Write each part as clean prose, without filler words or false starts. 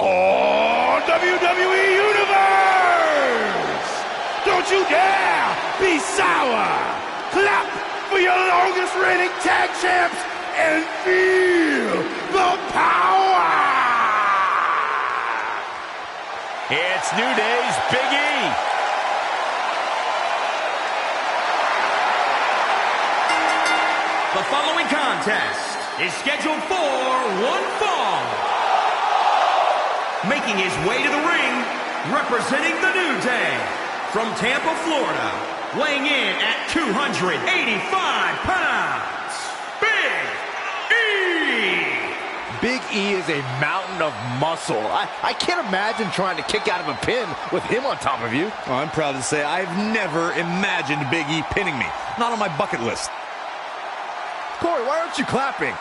Oh, WWE Universe! Don't you dare be sour! Clap for your longest reigning tag champs and feel the power! It's New Day's Big E. The following contest is scheduled for one fall. Making his way to the ring, representing the New Day, from Tampa, Florida, weighing in at 285 pounds, Big E! Big E is a mountain of muscle. I can't imagine trying to kick out of a pin with him on top of you. Well, I'm proud to say I've never imagined Big E pinning me. Not on my bucket list. Corey, why aren't you clapping?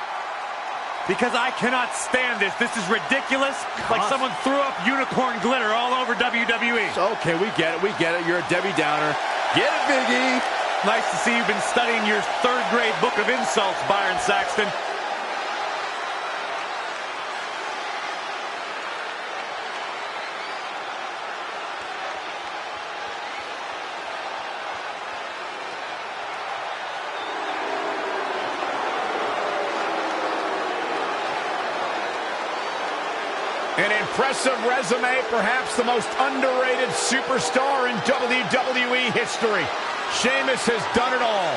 Because I cannot stand this. This is ridiculous. Like someone threw up unicorn glitter all over WWE. Okay, we get it. We get it. You're a Debbie Downer. Get it, Big E. Nice to see you've been studying your third grade book of insults, Byron Saxton. An impressive resume, perhaps the most underrated superstar in WWE history. Sheamus has done it all.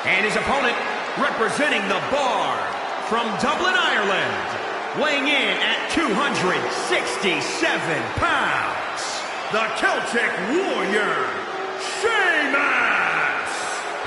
And his opponent, representing the Bar, from Dublin, Ireland, weighing in at 267 pounds, the Celtic Warrior, Sheamus!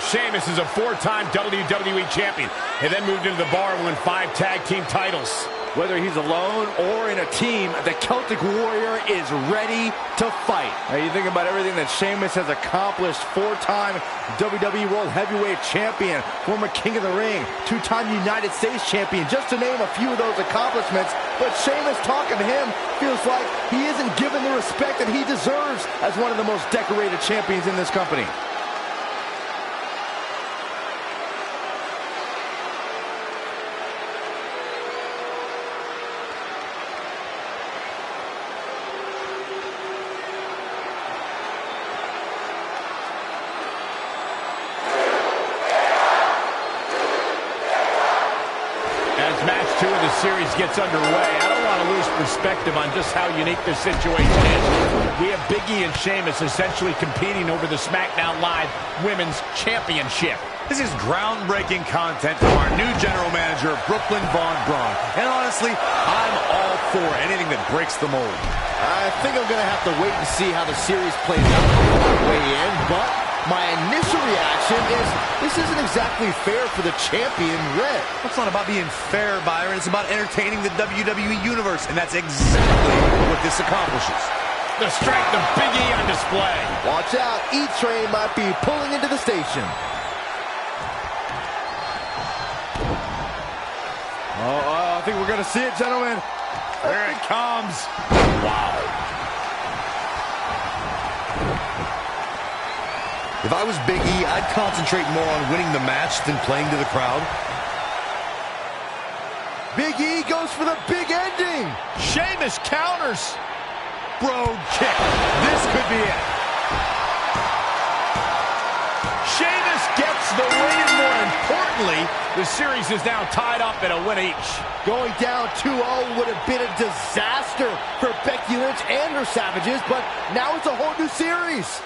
Sheamus is a four-time WWE champion. He then moved into the Bar and won 5 tag team titles. Whether he's alone or in a team, the Celtic Warrior is ready to fight. Now, you think about everything that Sheamus has accomplished. 4-time WWE World Heavyweight Champion, former King of the Ring, 2-time United States Champion, just to name a few of those accomplishments. But Sheamus, talking to him, feels like he isn't given the respect that he deserves as one of the most decorated champions in this company. As match 2 of the series gets underway, I don't want to lose perspective on just how unique this situation is. We have Big E and Sheamus essentially competing over the SmackDown Live Women's Championship. This is groundbreaking content from our new general manager, Brooklyn Von Braun. And honestly, I'm all for anything that breaks the mold. I think I'm going to have to wait and see how the series plays out before I weigh in, but my initial reaction is this isn't exactly fair for the champion, Red. It's not about being fair, Byron. It's about entertaining the WWE Universe, and that's exactly what this accomplishes. The strength of Big E on display. Watch out, E-Train might be pulling into the station. I think we're going to see it, gentlemen. There it comes. Wow. If I was Big E, I'd concentrate more on winning the match than playing to the crowd. Big E goes for the big ending. Sheamus counters. Brogue kick. This could be it. Sheamus gets the win, and more importantly, the series is now tied up at a win each. Going down 2-0 would have been a disaster for Becky Lynch and her Savages, but now it's a whole new series.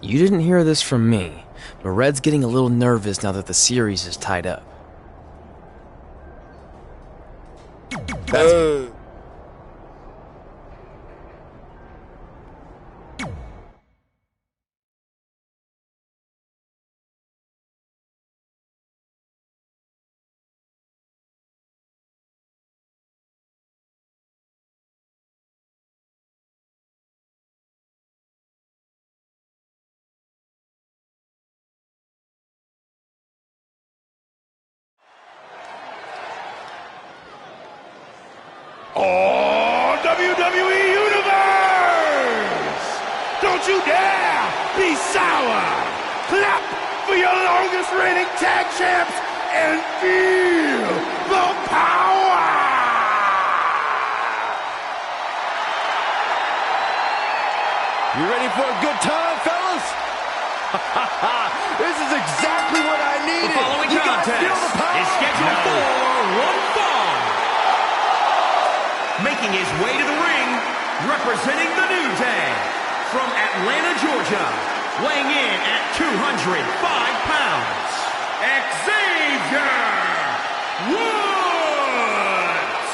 You didn't hear this from me, but Red's getting a little nervous now that the series is tied up. Oh, WWE Universe! Don't you dare be sour! Clap for your longest reigning tag champs and feel the power! You ready for a good time, fellas? This is exactly what I needed! The following You guys contest feel the power? is scheduled for one fall. Making his way to the ring, representing the New Day, from Atlanta, Georgia, weighing in at 205 pounds, Xavier Woods!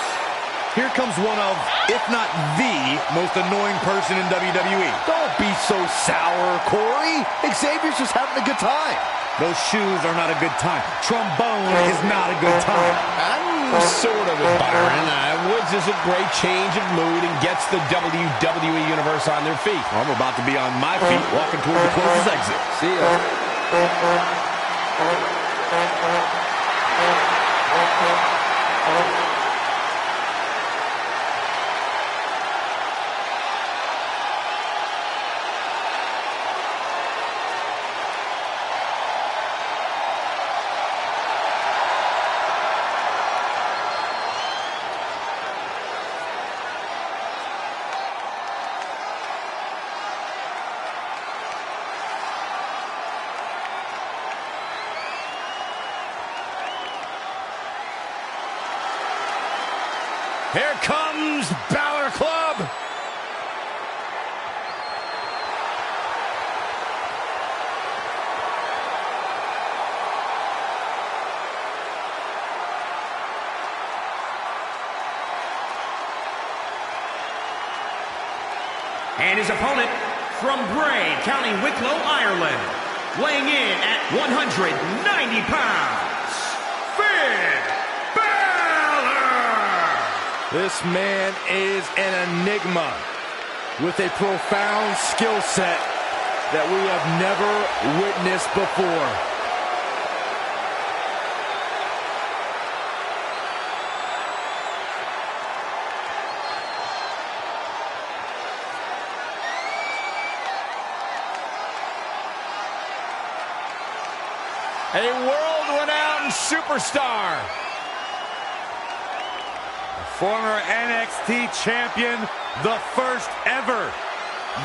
Here comes one of, if not the, most annoying person in WWE. Don't be so sour, Corey. Xavier's just having a good time. Those shoes are not a good time. Trombone is not a good time. I'm sort of with Byron. Woods is a great change of mood and gets the WWE Universe on their feet. I'm about to be on my feet, walking toward the closest exit. See ya. Here comes Balor Club. And his opponent from Bray, County Wicklow, Ireland, weighing in at 190 pounds, Finn Balor! This man is an enigma with a profound skill set that we have never witnessed before. A world-renowned superstar. Former NXT champion, the first ever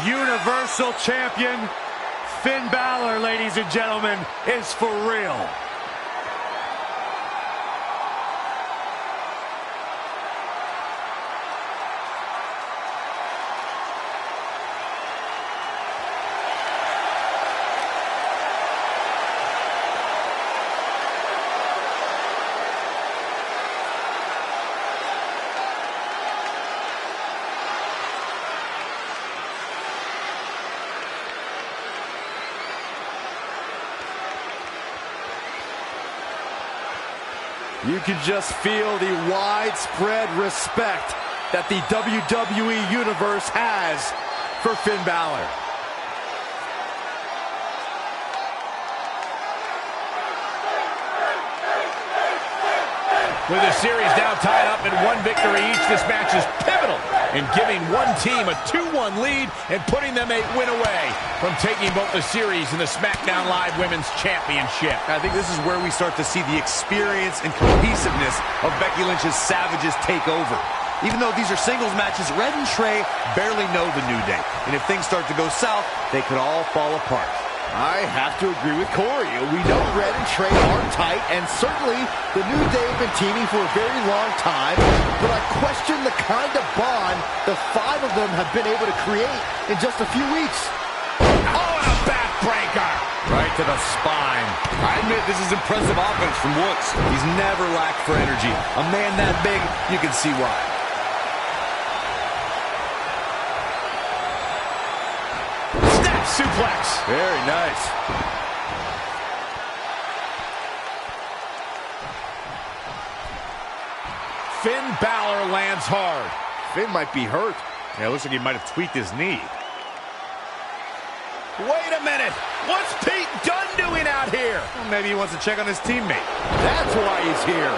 Universal champion, Finn Balor, ladies and gentlemen, is for real. You can just feel the widespread respect that the WWE Universe has for Finn Balor. With the series now tied up at one victory each, this match is pivotal in giving one team a 2-1 lead and putting them a win away from taking both the series and the SmackDown Live Women's Championship. I think this is where we start to see the experience and cohesiveness of Becky Lynch's Savages take over. Even though these are singles matches, Red and Trey barely know the New Day. And if things start to go south, they could all fall apart. I have to agree with Corey. We know Red and Trey are tight, and certainly the New Day have been teaming for a very long time, but I question the kind of bond the five of them have been able to create in just a few weeks. Oh, and a Neckbreaker. Right to the spine. I admit this is impressive offense from Woods. He's never lacked for energy. A man that big, you can see why. Snap suplex. Very nice. Finn Balor lands hard. Finn might be hurt. Yeah, it looks like he might have tweaked his knee. Wait a minute. What's Pete Dunne doing out here? Well, maybe he wants to check on his teammate. That's why he's here.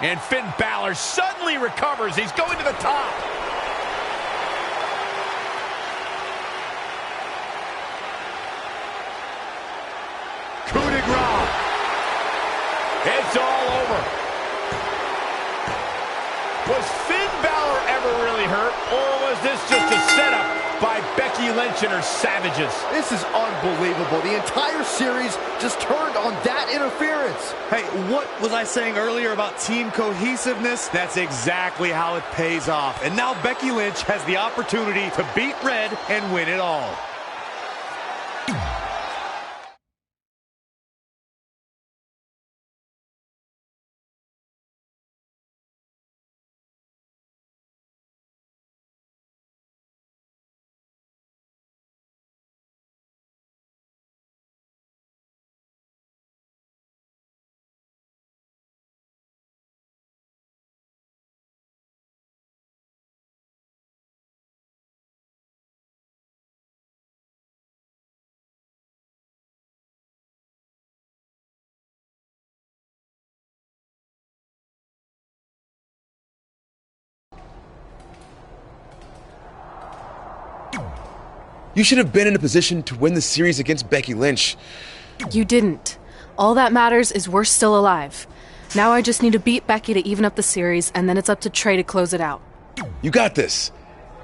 And Finn Balor suddenly recovers. He's going to the top. Coup de grace. It's all over. Was Finn Balor ever really hurt, or was this just a setup by Becky Lynch and her savages? This is unbelievable. The entire series just turned on that interference. Hey, what was I saying earlier about team cohesiveness? That's exactly how it pays off. And now Becky Lynch has the opportunity to beat Red and win it all. You should have been in a position to win the series against Becky Lynch. You didn't. All that matters is we're still alive. Now I just need to beat Becky to even up the series, and then it's up to Trey to close it out. You got this.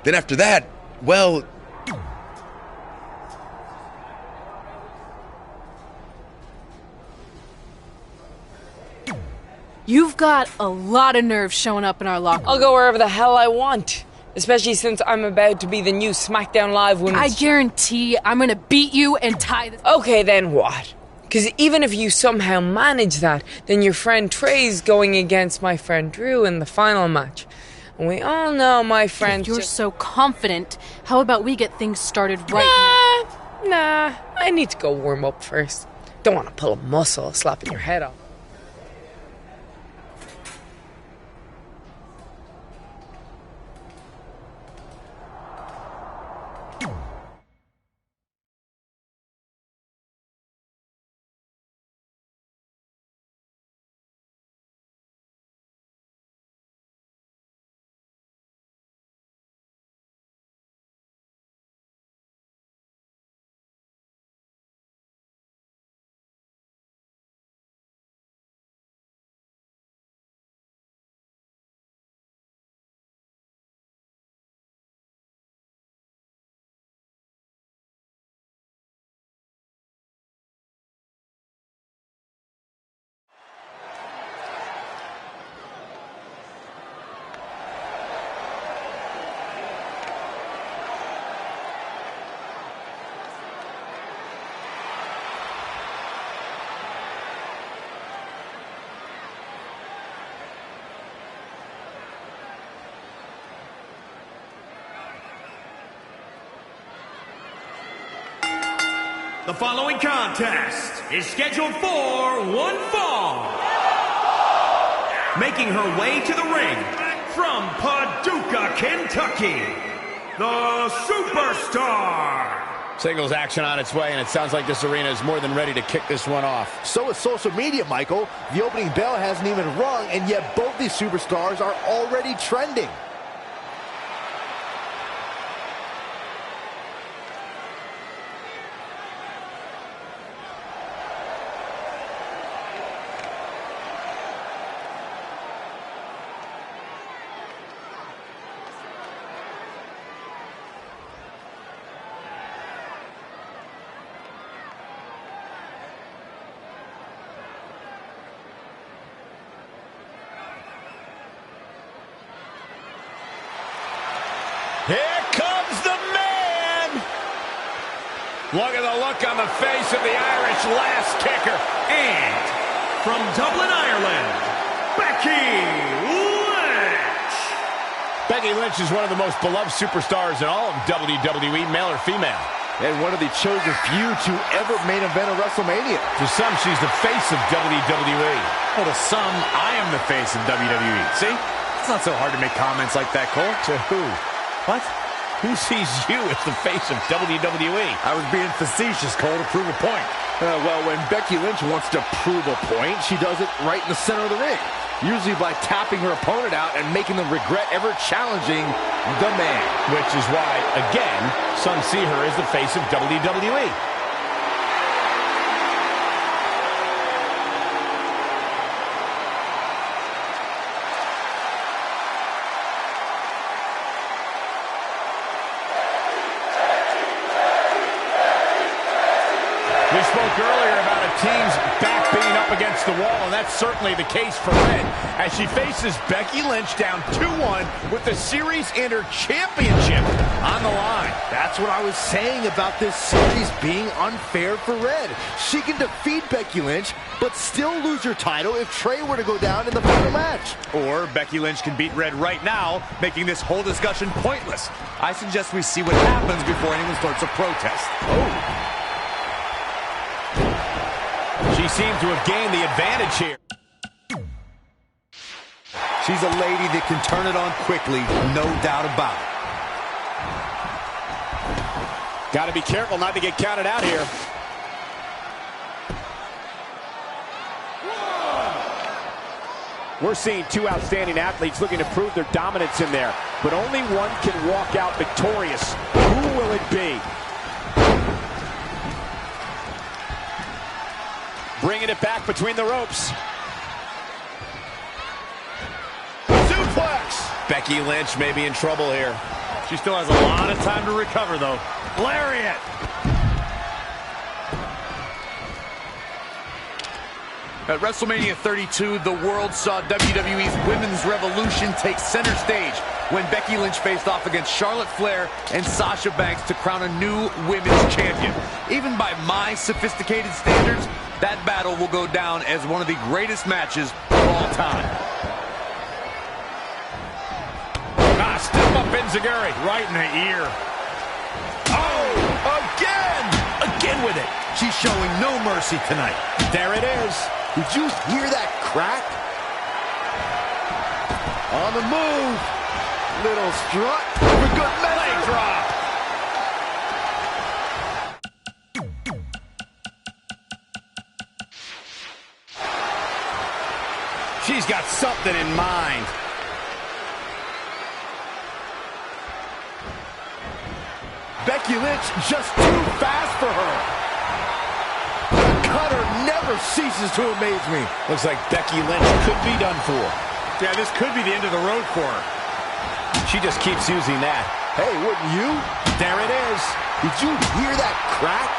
Then after that, well... You've got a lot of nerve showing up in our locker room. I'll go wherever the hell I want. Especially since I'm about to be the new SmackDown Live Women's... I guarantee I'm gonna beat you and tie this... Okay, then what? Because even if you somehow manage that, then your friend Trey's going against my friend Drew in the final match. And we all know my friend... If you're so confident, how about we get things started right now? Nah, I need to go warm up first. Don't want to pull a muscle slapping your head off. The following contest is scheduled for one fall. Making her way to the ring from Paducah, Kentucky, the Superstar. Singles action on its way, and it sounds like this arena is more than ready to kick this one off. So is social media, Michael. The opening bell hasn't even rung, and yet both these superstars are already trending. Look at the look on the face of the Irish lass kicker. And from Dublin, Ireland, Becky Lynch. Becky Lynch is one of the most beloved superstars in all of WWE, male or female. And one of the chosen few to ever main event a WrestleMania. To some, she's the face of WWE. Well, to some, I am the face of WWE. See? It's not so hard to make comments like that, Cole. To who? What? Who sees you as the face of WWE? I was being facetious, Cole, to prove a point. Well, when Becky Lynch wants to prove a point, she does it right in the center of the ring. Usually by tapping her opponent out and making them regret ever challenging the man. Which is why, again, some see her as the face of WWE. We spoke earlier about a team's back being up against the wall, and that's certainly the case for Red, as she faces Becky Lynch down 2-1 with the series and her championship on the line. That's what I was saying about this series being unfair for Red. She can defeat Becky Lynch, but still lose her title if Trey were to go down in the final match. Or Becky Lynch can beat Red right now, making this whole discussion pointless. I suggest we see what happens before anyone starts a protest. Oh. She seemed to have gained the advantage here. She's a lady that can turn it on quickly, no doubt about it. Got to be careful not to get counted out here. We're seeing two outstanding athletes looking to prove their dominance in there, but only one can walk out victorious. Who will it be? Bringing it back between the ropes. Suplex! Becky Lynch may be in trouble here. She still has a lot of time to recover, though. Lariat! At WrestleMania 32, the world saw WWE's Women's Revolution take center stage when Becky Lynch faced off against Charlotte Flair and Sasha Banks to crown a new women's champion. Even by my sophisticated standards, that battle will go down as one of the greatest matches of all time. Step up Enziguri. Right in the ear. Oh, again! Again with it. She's showing no mercy tonight. There it is. Did you hear that crack? On the move. Little strut for good measure. Leg drop. She's got something in mind. Becky Lynch just too fast for her. The cutter never ceases to amaze me. Looks like Becky Lynch could be done for. Yeah, this could be the end of the road for her. She just keeps using that. Hey, wouldn't you? There it is. Did you hear that crack?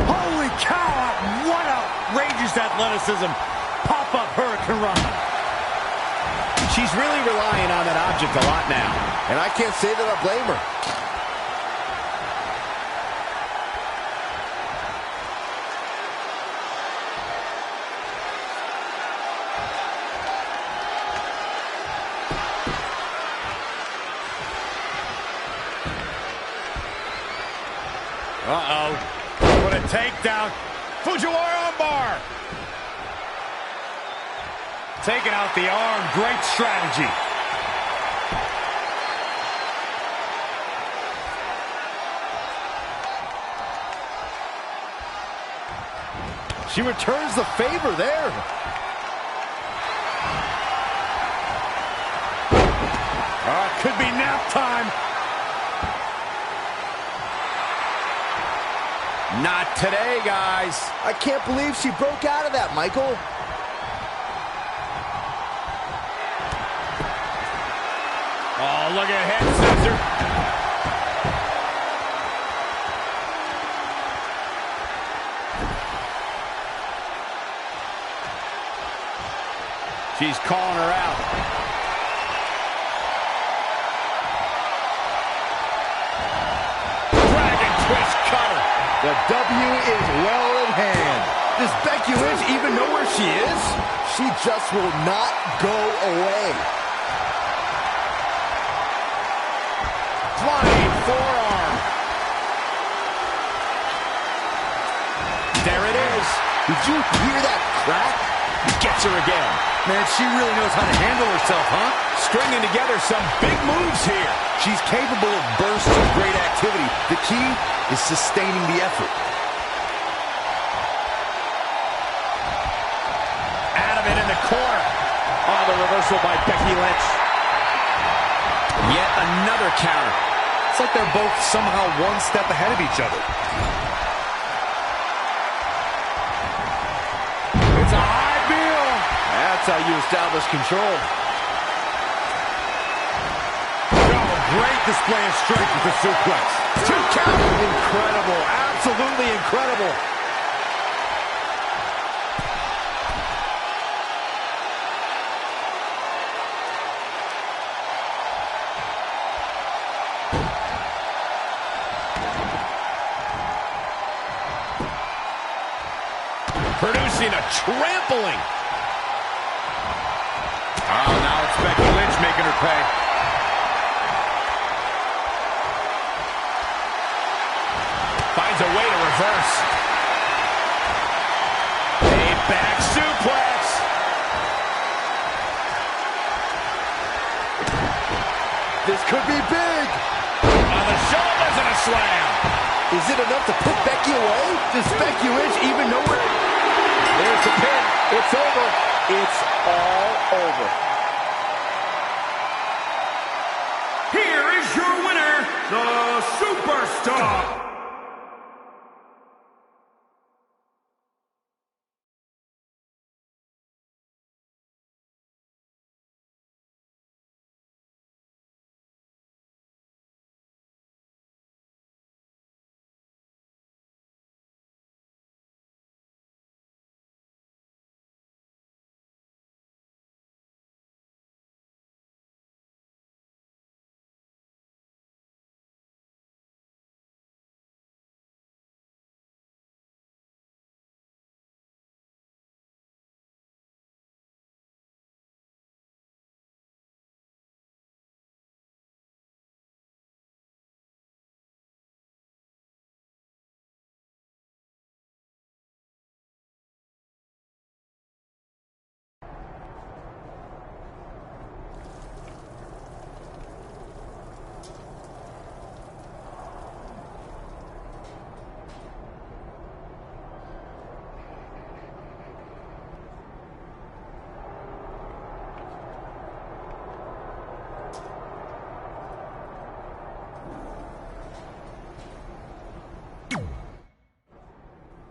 Holy cow! What outrageous athleticism! Pop-up Hurricane Rana. She's really relying on that object a lot now. And I can't say that I blame her. Uh-oh. What a takedown. Fujiwara armbar. Taking out the arm. Great strategy. She returns the favor there. Could be nap time. Not today, guys. I can't believe she broke out of that, Michael. Oh, look at head scissor. She's calling her out. Dragon twist cutter. The W is well in hand. Does Becky Lynch even know where she is? She just will not go away. Flying forearm. There it is. Did you hear that crack? Gets her again. Man, she really knows how to handle herself, huh? Stringing together some big moves here. She's capable of bursts of great activity. The key is sustaining the effort. Out of it in the corner. Oh, the reversal by Becky Lynch. Yet another counter. It's like they're both somehow one step ahead of each other. It's a high bill. That's how you establish control. Oh, great display of strength with the suplex. 2 count. Incredible. Absolutely incredible. Producing a trampling. Oh, now it's Becky Lynch making her pay. Finds a way to reverse. A back suplex. This could be big. On the shoulders and a slam. Is it enough to put Becky away? Does Becky Lynch even know where? There's the pin. It's over. It's all over. Here is your winner, the Superstar.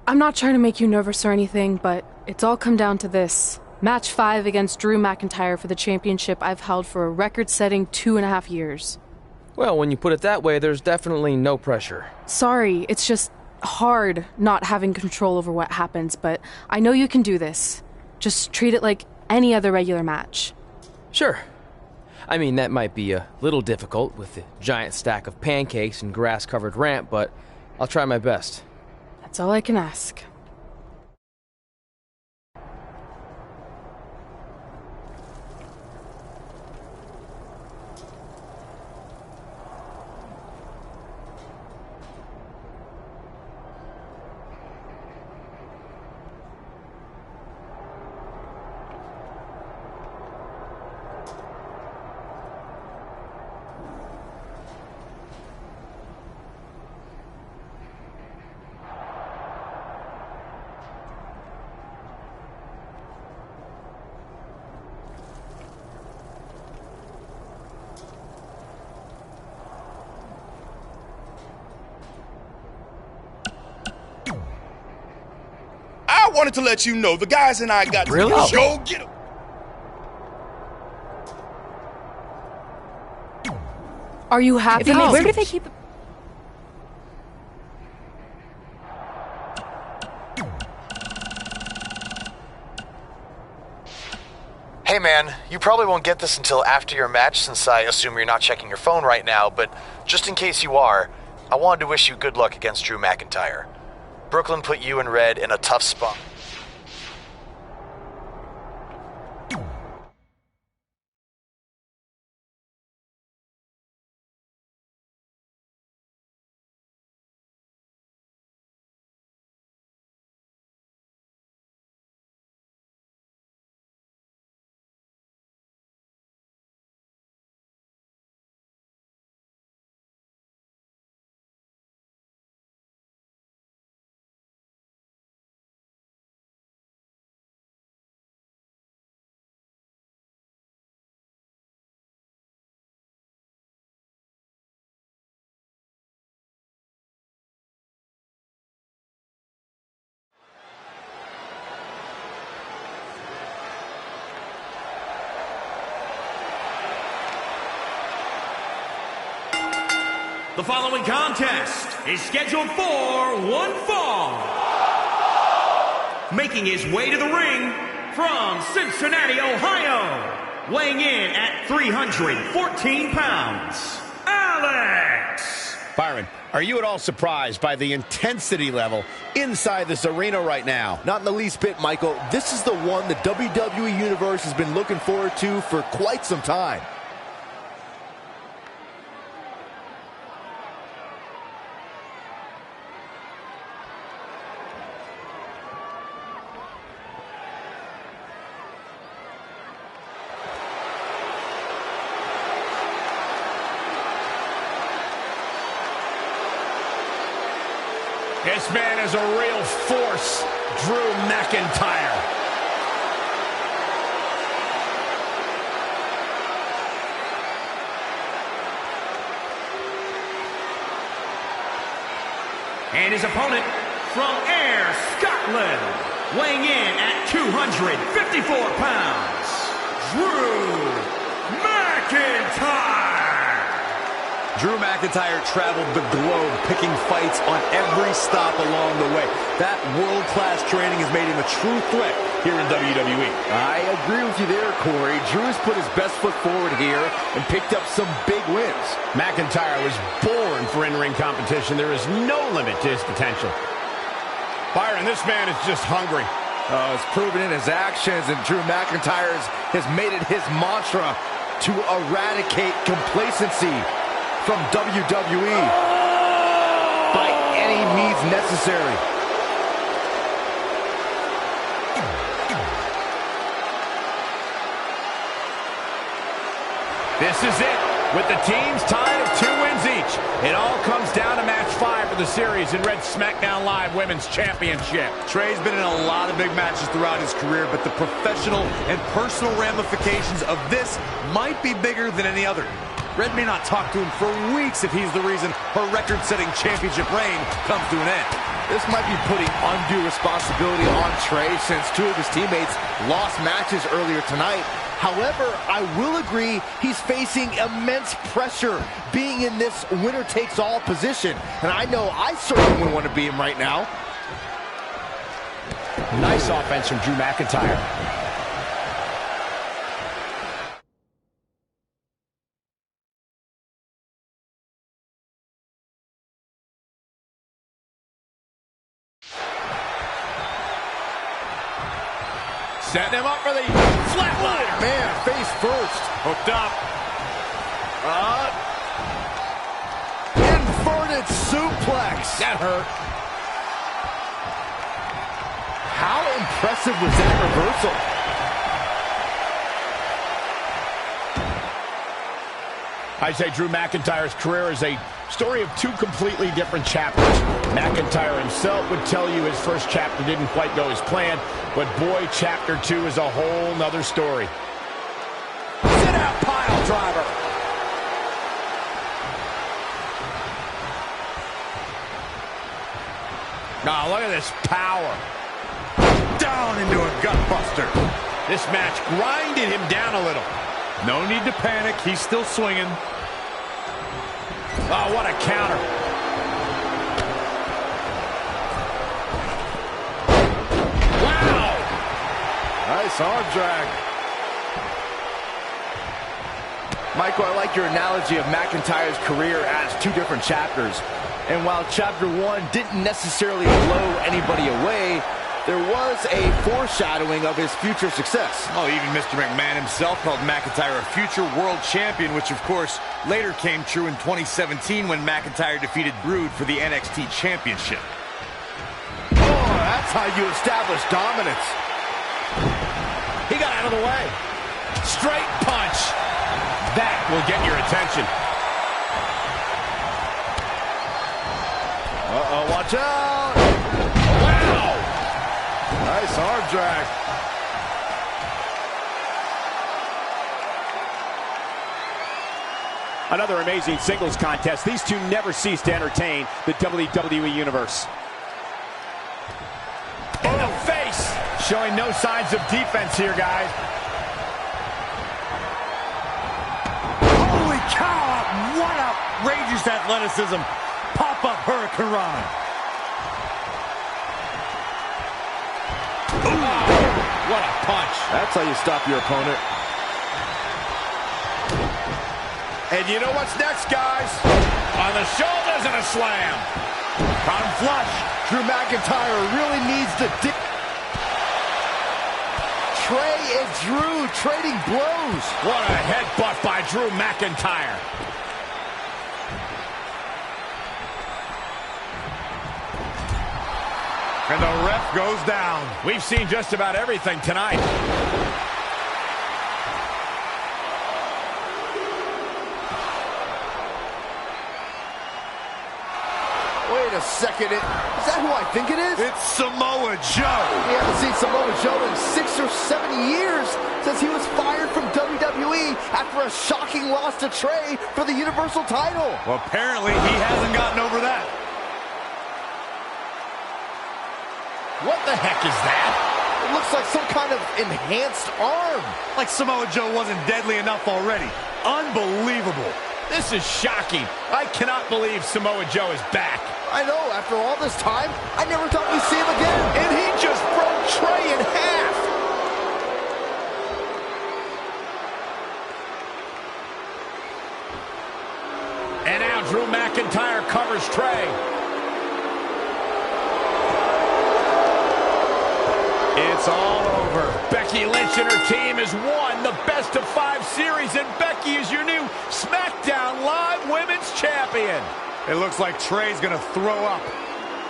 I'm not trying to make you nervous or anything, but it's all come down to this. Match 5 against Drew McIntyre for the championship I've held for a record-setting 2.5 years. Well, when you put it that way, there's definitely no pressure. Sorry, it's just hard not having control over what happens, but I know you can do this. Just treat it like any other regular match. Sure. I mean, that might be a little difficult with the giant stack of pancakes and grass-covered ramp, but I'll try my best. That's all I can ask. I wanted to let you know the guys and I got to go get them. Are you happy? Where do they keep it? Hey man, you probably won't get this until after your match since I assume you're not checking your phone right now, but just in case you are, I wanted to wish you good luck against Drew McIntyre. Brooklyn put you and Red in a tough spot. The following contest is scheduled for one fall. Making his way to the ring from Cincinnati, Ohio, weighing in at 314 pounds, Alex. Byron, are you at all surprised by the intensity level inside this arena right now? Not in the least bit, Michael. This is the one the WWE Universe has been looking forward to for quite some time. This man is a real force, Drew McIntyre. And his opponent from Ayr, Scotland, weighing in at 254 pounds, Drew McIntyre. Drew McIntyre traveled the globe, picking fights on every stop along the way. That world-class training has made him a true threat here in WWE. I agree with you there, Corey. Drew has put his best foot forward here and picked up some big wins. McIntyre was born for in-ring competition. There is no limit to his potential. Byron, this man is just hungry. It's proven in his actions, and Drew McIntyre has made it his mantra to eradicate complacency from WWE by any means necessary. This is it. With the teams tied at 2 wins each, it all comes down to match 5 of the series in Red SmackDown Live Women's Championship. Trey's been in a lot of big matches throughout his career, but the professional and personal ramifications of this might be bigger than any other. Red may not talk to him for weeks if he's the reason her record-setting championship reign comes to an end. This might be putting undue responsibility on Trey since 2 of his teammates lost matches earlier tonight. However, I will agree he's facing immense pressure being in this winner-takes-all position. And I know I certainly wouldn't want to be him right now. Nice offense from Drew McIntyre. Setting him up for the flatliner. Man, face first. Hooked up. Inverted suplex. That hurt. How impressive was that reversal? I say Drew McIntyre's career is a story of 2 completely different chapters. McIntyre himself would tell you his first chapter didn't quite go as planned, but boy, chapter 2 is a whole nother story. Sit out pile driver. Now look at this power. Down into a gutbuster. This match grinded him down a little. No need to panic. He's still swinging. Oh, what a counter. Wow. Nice arm drag. Michael, I like your analogy of McIntyre's career as two different chapters. And while chapter 1 didn't necessarily blow anybody away, there was a foreshadowing of his future success. Oh, even Mr. McMahon himself called McIntyre a future world champion, which of course later came true in 2017 when McIntyre defeated Brood for the NXT Championship. Oh, that's how you establish dominance. He got out of the way. Straight punch. That will get your attention. Uh-oh, watch out! Wow! Nice arm drag. Another amazing singles contest. These two never cease to entertain the WWE Universe. In the face! Showing no signs of defense here, guys. Holy cow! What outrageous athleticism! Pop-up Hurricane Rana. Ooh, what a punch. That's how you stop your opponent. And you know what's next, guys? On the shoulders and a slam. Crown flush. Drew McIntyre really needs to Trey and Drew trading blows. What a headbutt by Drew McIntyre. And the ref goes down. We've seen just about everything tonight. Wait a second. Is that who I think it is? It's Samoa Joe. We haven't seen Samoa Joe in 6 or 7 years since he was fired from WWE after a shocking loss to Trey for the Universal title. Well, apparently he hasn't gotten over that. What the heck is that? It looks like some kind of enhanced arm. Like Samoa Joe wasn't deadly enough already. Unbelievable. This is shocking. I cannot believe Samoa Joe is back. I know, after all this time, I never thought we'd see him again. And he just broke Trey in half. And now Drew McIntyre covers Trey. It's all over. Becky Lynch and her team has won the Best of 5 series, and Becky is your new SmackDown Live Women's Champion. It looks like Trey's gonna throw up.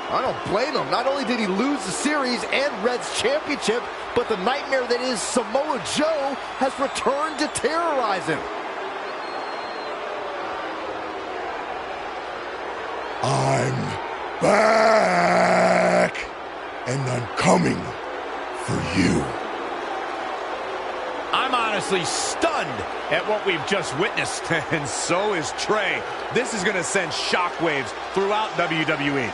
I don't blame him. Not only did he lose the series and Red's championship, but the nightmare that is Samoa Joe has returned to terrorize him. I'm back, and I'm coming for you. I'm honestly stunned at what we've just witnessed. And so is Trey. This is gonna send shockwaves throughout WWE.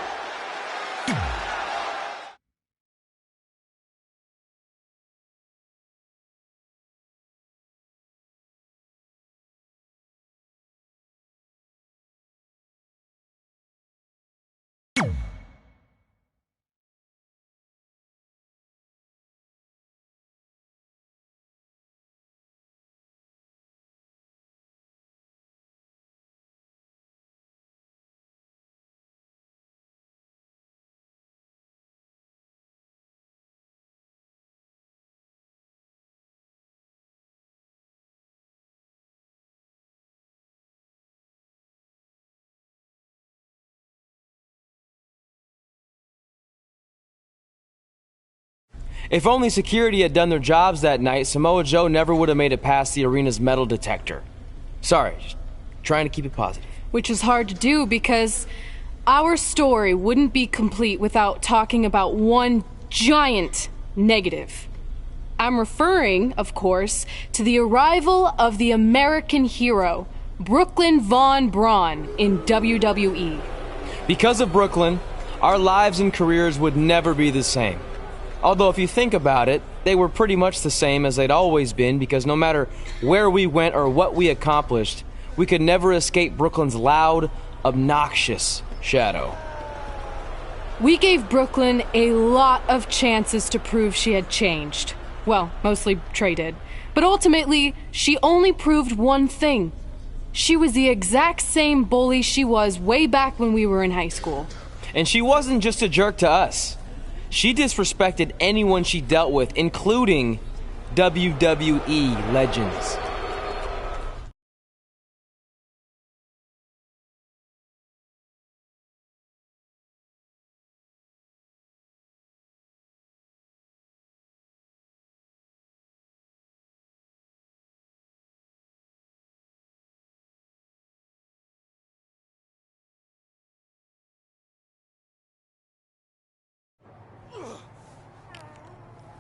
If only security had done their jobs that night, Samoa Joe never would have made it past the arena's metal detector. Sorry, just trying to keep it positive. Which is hard to do because our story wouldn't be complete without talking about one giant negative. I'm referring, of course, to the arrival of the American hero, Brooklyn Von Braun, in WWE. Because of Brooklyn, our lives and careers would never be the same. Although if you think about it, they were pretty much the same as they'd always been, because no matter where we went or what we accomplished, we could never escape Brooklyn's loud, obnoxious shadow. We gave Brooklyn a lot of chances to prove she had changed. Well, mostly Trey did. But ultimately, she only proved one thing. She was the exact same bully she was way back when we were in high school. And she wasn't just a jerk to us. She disrespected anyone she dealt with, including WWE legends.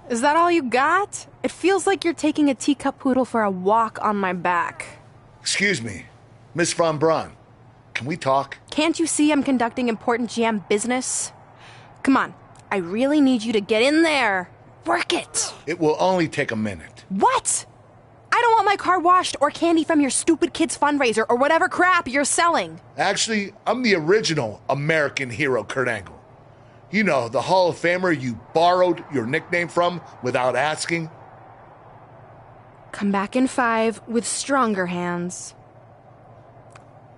Is that all you got? It feels like you're taking a teacup poodle for a walk on my back. Excuse me, Miss Von Braun. Can we talk? Can't you see I'm conducting important GM business? Come on, I really need you to get in there. Work it. It will only take a minute. What? I don't want my car washed or candy from your stupid kids fundraiser or whatever crap you're selling. Actually, I'm the original American hero, Kurt Angle. You know, the Hall of Famer you borrowed your nickname from without asking. Come back in 5 with stronger hands.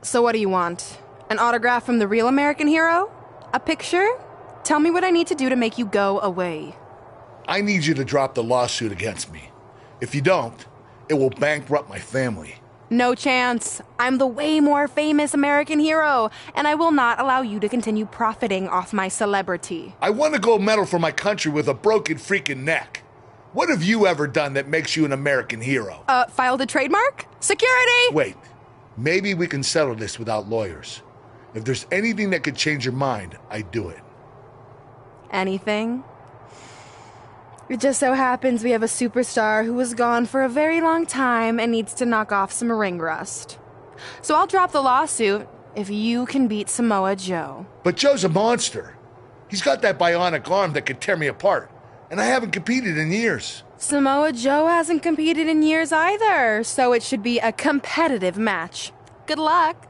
So what do you want? An autograph from the real American hero? A picture? Tell me what I need to do to make you go away. I need you to drop the lawsuit against me. If you don't, it will bankrupt my family. No chance. I'm the way more famous American hero, and I will not allow you to continue profiting off my celebrity. I won a gold medal for my country with a broken freaking neck. What have you ever done that makes you an American hero? Filed a trademark? Security! Wait, maybe we can settle this without lawyers. If there's anything that could change your mind, I'd do it. Anything? It just so happens we have a superstar who was gone for a very long time and needs to knock off some ring rust. So I'll drop the lawsuit if you can beat Samoa Joe. But Joe's a monster. He's got that bionic arm that could tear me apart, and I haven't competed in years. Samoa Joe hasn't competed in years either, so it should be a competitive match. Good luck.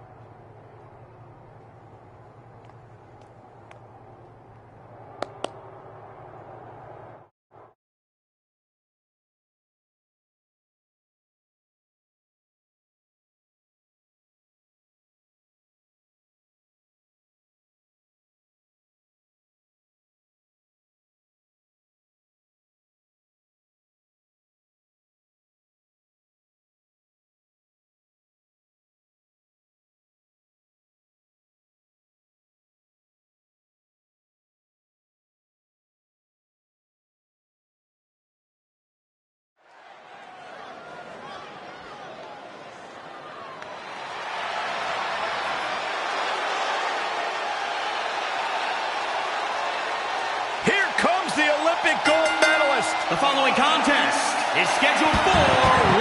Olympic gold medalist. The following contest is scheduled for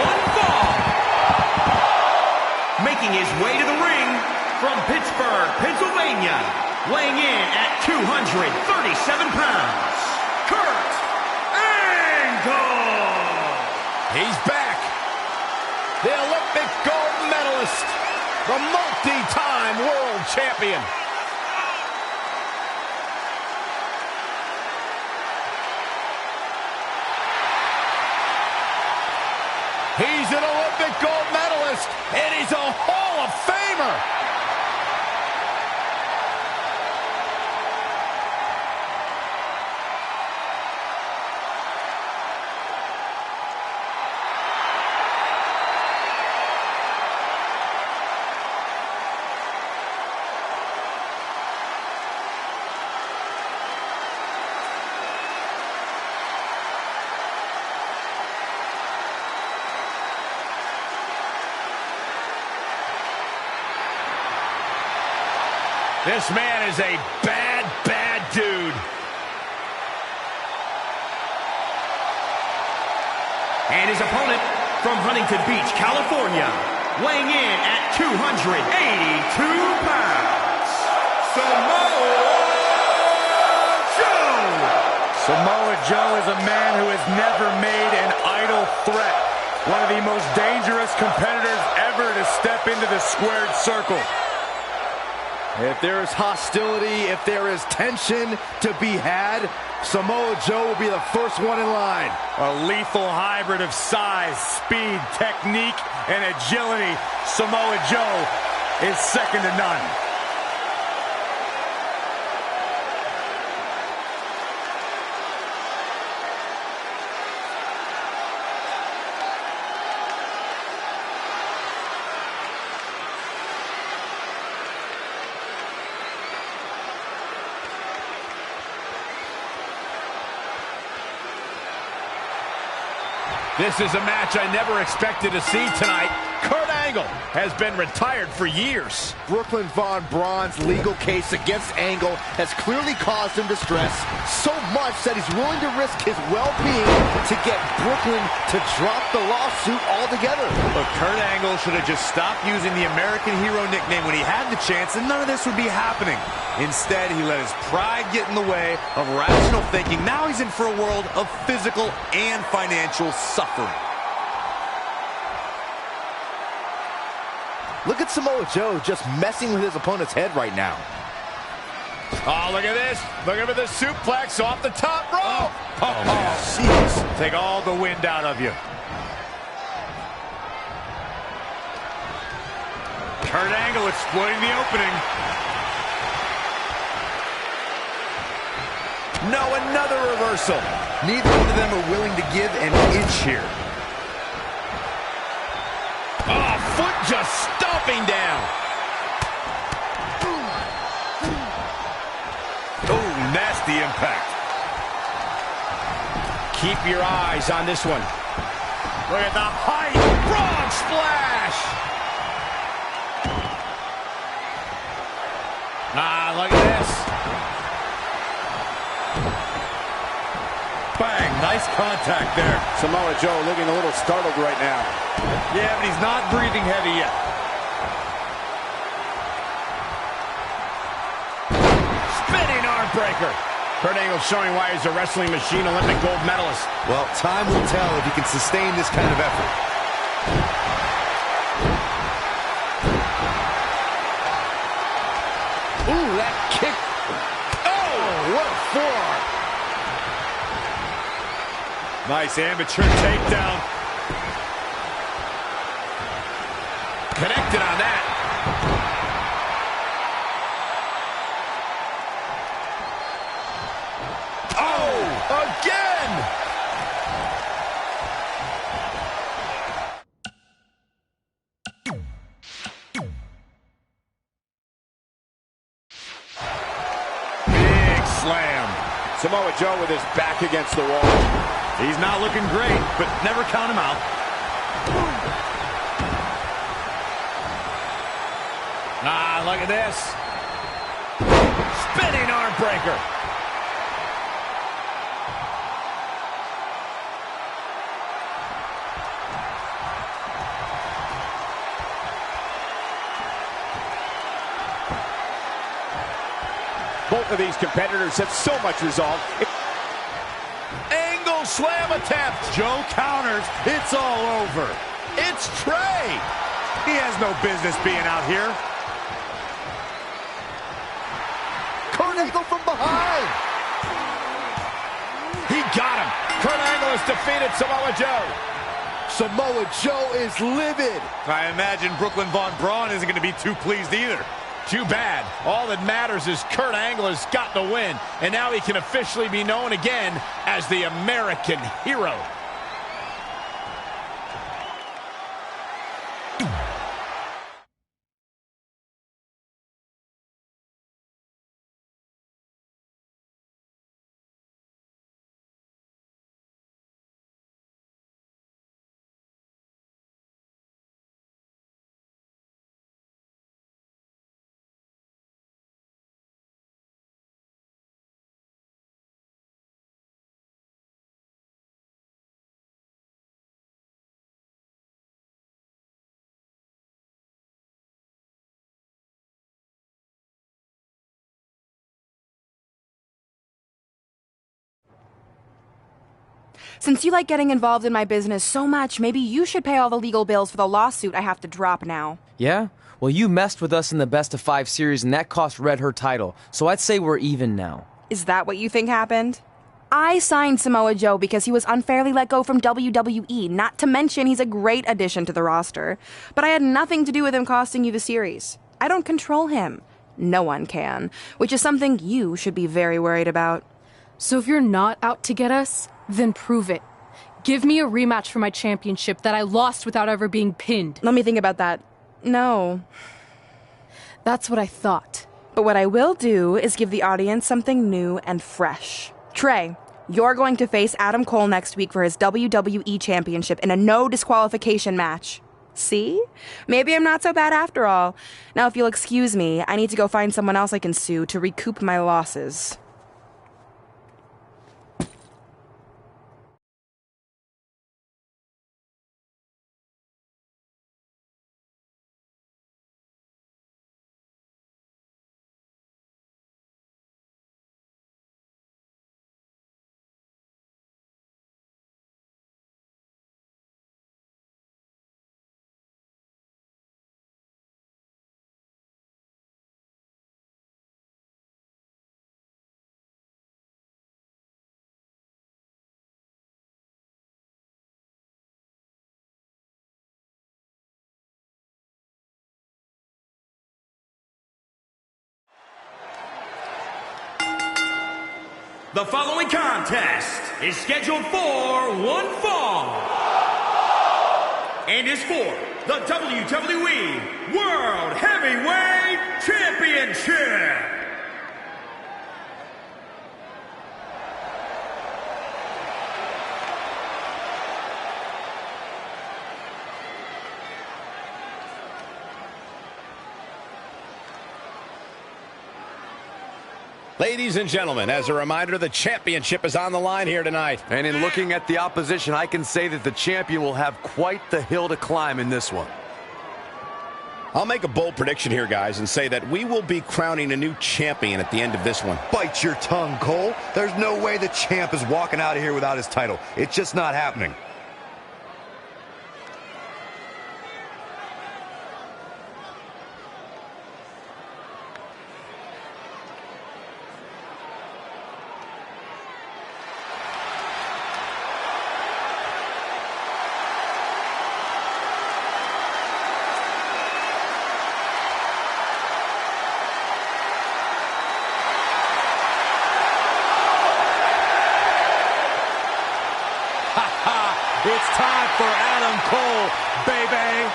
one fall. Making his way to the ring from Pittsburgh, Pennsylvania, weighing in at 237 pounds, Kurt Angle. He's back. The Olympic gold medalist, the multi-time world champion. He's an Olympic gold medalist, and he's a Hall of Famer. This man is a bad, bad dude. And his opponent from Huntington Beach, California, weighing in at 282 pounds, Samoa Joe. Samoa Joe is a man who has never made an idle threat. One of the most dangerous competitors ever to step into the squared circle. If there is hostility, if there is tension to be had, Samoa Joe will be the first one in line. A lethal hybrid of size, speed, technique, and agility. Samoa Joe is second to none. This is a match I never expected to see tonight. Kurt Angle has been retired for years. Brooklyn Von Braun's legal case against Angle has clearly caused him distress, so much that he's willing to risk his well-being to get Brooklyn to drop the lawsuit altogether. But Kurt Angle should have just stopped using the American Hero nickname when he had the chance, and none of this would be happening. Instead, he let his pride get in the way of rational thinking. Now he's in for a world of physical and financial suffering. Look at Samoa Joe just messing with his opponent's head right now. Oh, look at this. Look at the suplex off the top rope. Jeez. Take all the wind out of you. Kurt Angle exploiting the opening. No, another reversal. Neither one of them are willing to give an inch here. Oh, foot just stomping down. Oh, nasty impact. Keep your eyes on this one. Look at the height. Frog splash. Look at this. Bang, nice contact there. Samoa Joe looking a little startled right now. Yeah, but he's not breathing heavy yet. Spinning arm breaker. Kurt Angle showing why he's a wrestling machine, Olympic gold medalist. Well, time will tell if he can sustain this kind of effort. Ooh, that kick. Oh, what a forearm. Nice amateur takedown. Connected on that. Oh, again! Big slam. Samoa Joe with his back against the wall. He's not looking great, but never count him out. Look at this. Spinning arm breaker. Both of these competitors have so much resolve. Angle slam attempt. Joe counters. It's all over. It's Trey. He has no business being out here. Kurt Angle from behind. He got him. Kurt Angle has defeated Samoa Joe. Samoa Joe is livid. I imagine Brooklyn Von Braun isn't going to be too pleased either. Too bad. All that matters is Kurt Angle has got the win, and now he can officially be known again as the American Hero. Since you like getting involved in my business so much, maybe you should pay all the legal bills for the lawsuit I have to drop now. Yeah? Well, you messed with us in the Best of 5 series, and that cost Red her title. So I'd say we're even now. Is that what you think happened? I signed Samoa Joe because he was unfairly let go from WWE, not to mention he's a great addition to the roster. But I had nothing to do with him costing you the series. I don't control him. No one can, which is something you should be very worried about. So if you're not out to get us, then prove it. Give me a rematch for my championship that I lost without ever being pinned. Let me think about that. No. That's what I thought. But what I will do is give the audience something new and fresh. Trey, you're going to face Adam Cole next week for his WWE Championship in a no disqualification match. See? Maybe I'm not so bad after all. Now, if you'll excuse me, I need to go find someone else I can sue to recoup my losses. The following contest is scheduled for one fall and is for the WWE World Heavyweight Championship. Ladies and gentlemen, as a reminder, the championship is on the line here tonight. And in looking at the opposition, I can say that the champion will have quite the hill to climb in this one. I'll make a bold prediction here, guys, and say that we will be crowning a new champion at the end of this one. Bite your tongue, Cole. There's no way the champ is walking out of here without his title. It's just not happening. It's time for Adam Cole, baby.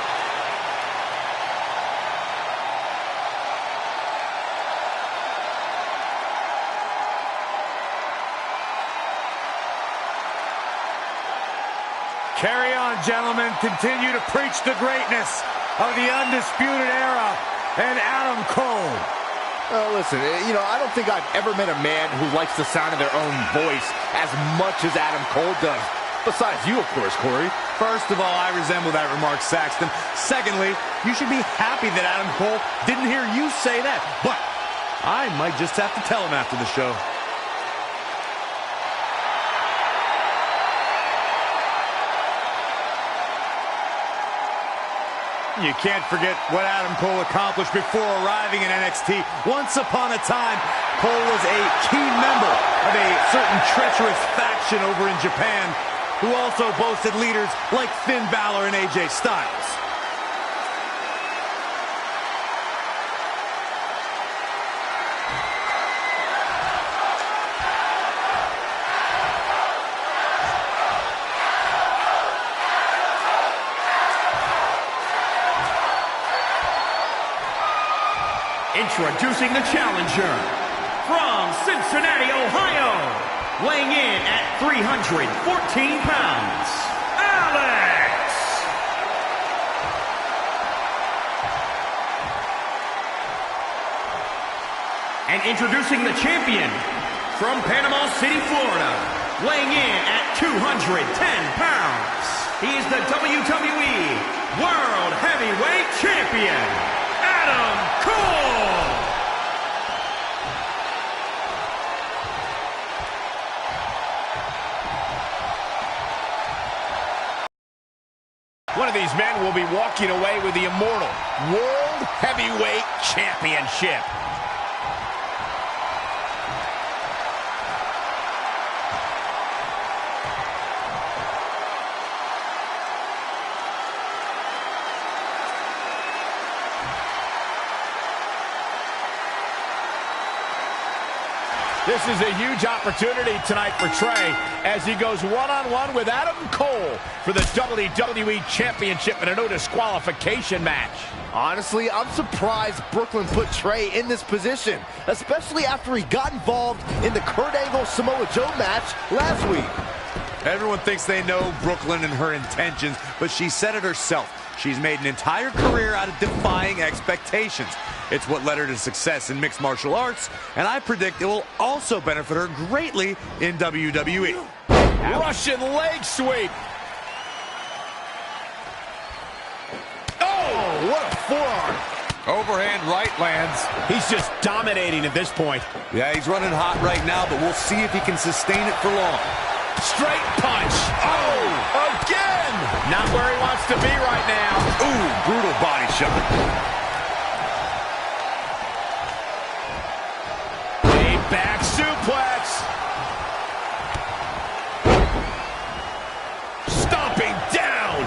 Carry on, gentlemen. Continue to preach the greatness of the Undisputed Era and Adam Cole. Listen, I don't think I've ever met a man who likes the sound of their own voice as much as Adam Cole does. Besides you, of course, Corey. First of all, I resemble that remark, Saxton. Secondly, you should be happy that Adam Cole didn't hear you say that. But I might just have to tell him after the show. You can't forget what Adam Cole accomplished before arriving in NXT. Once upon a time, Cole was a key member of a certain treacherous faction over in Japan, who also boasted leaders like Finn Balor and AJ Styles. Introducing the challenger from Cincinnati, Ohio, weighing in at 314 pounds, Alex. And introducing the champion from Panama City, Florida, weighing in at 210 pounds. He is the WWE World Heavyweight Champion, Adam Cole. One of these men will be walking away with the immortal World Heavyweight Championship. This is a huge opportunity tonight for Trey as he goes one-on-one with Adam Cole for the WWE Championship in a no disqualification match. Honestly, I'm surprised Brooklyn put Trey in this position, especially after he got involved in the Kurt Angle Samoa Joe match last week. Everyone thinks they know Brooklyn and her intentions, but she said it herself. She's made an entire career out of defying expectations. It's what led her to success in mixed martial arts, and I predict it will also benefit her greatly in WWE. Russian leg sweep. Oh, what a forearm. Overhand right lands. He's just dominating at this point. Yeah, he's running hot right now, but we'll see if he can sustain it for long. Straight punch. Oh, again. Not where he wants to be right now. Ooh, brutal body shot. Back suplex. Stomping down.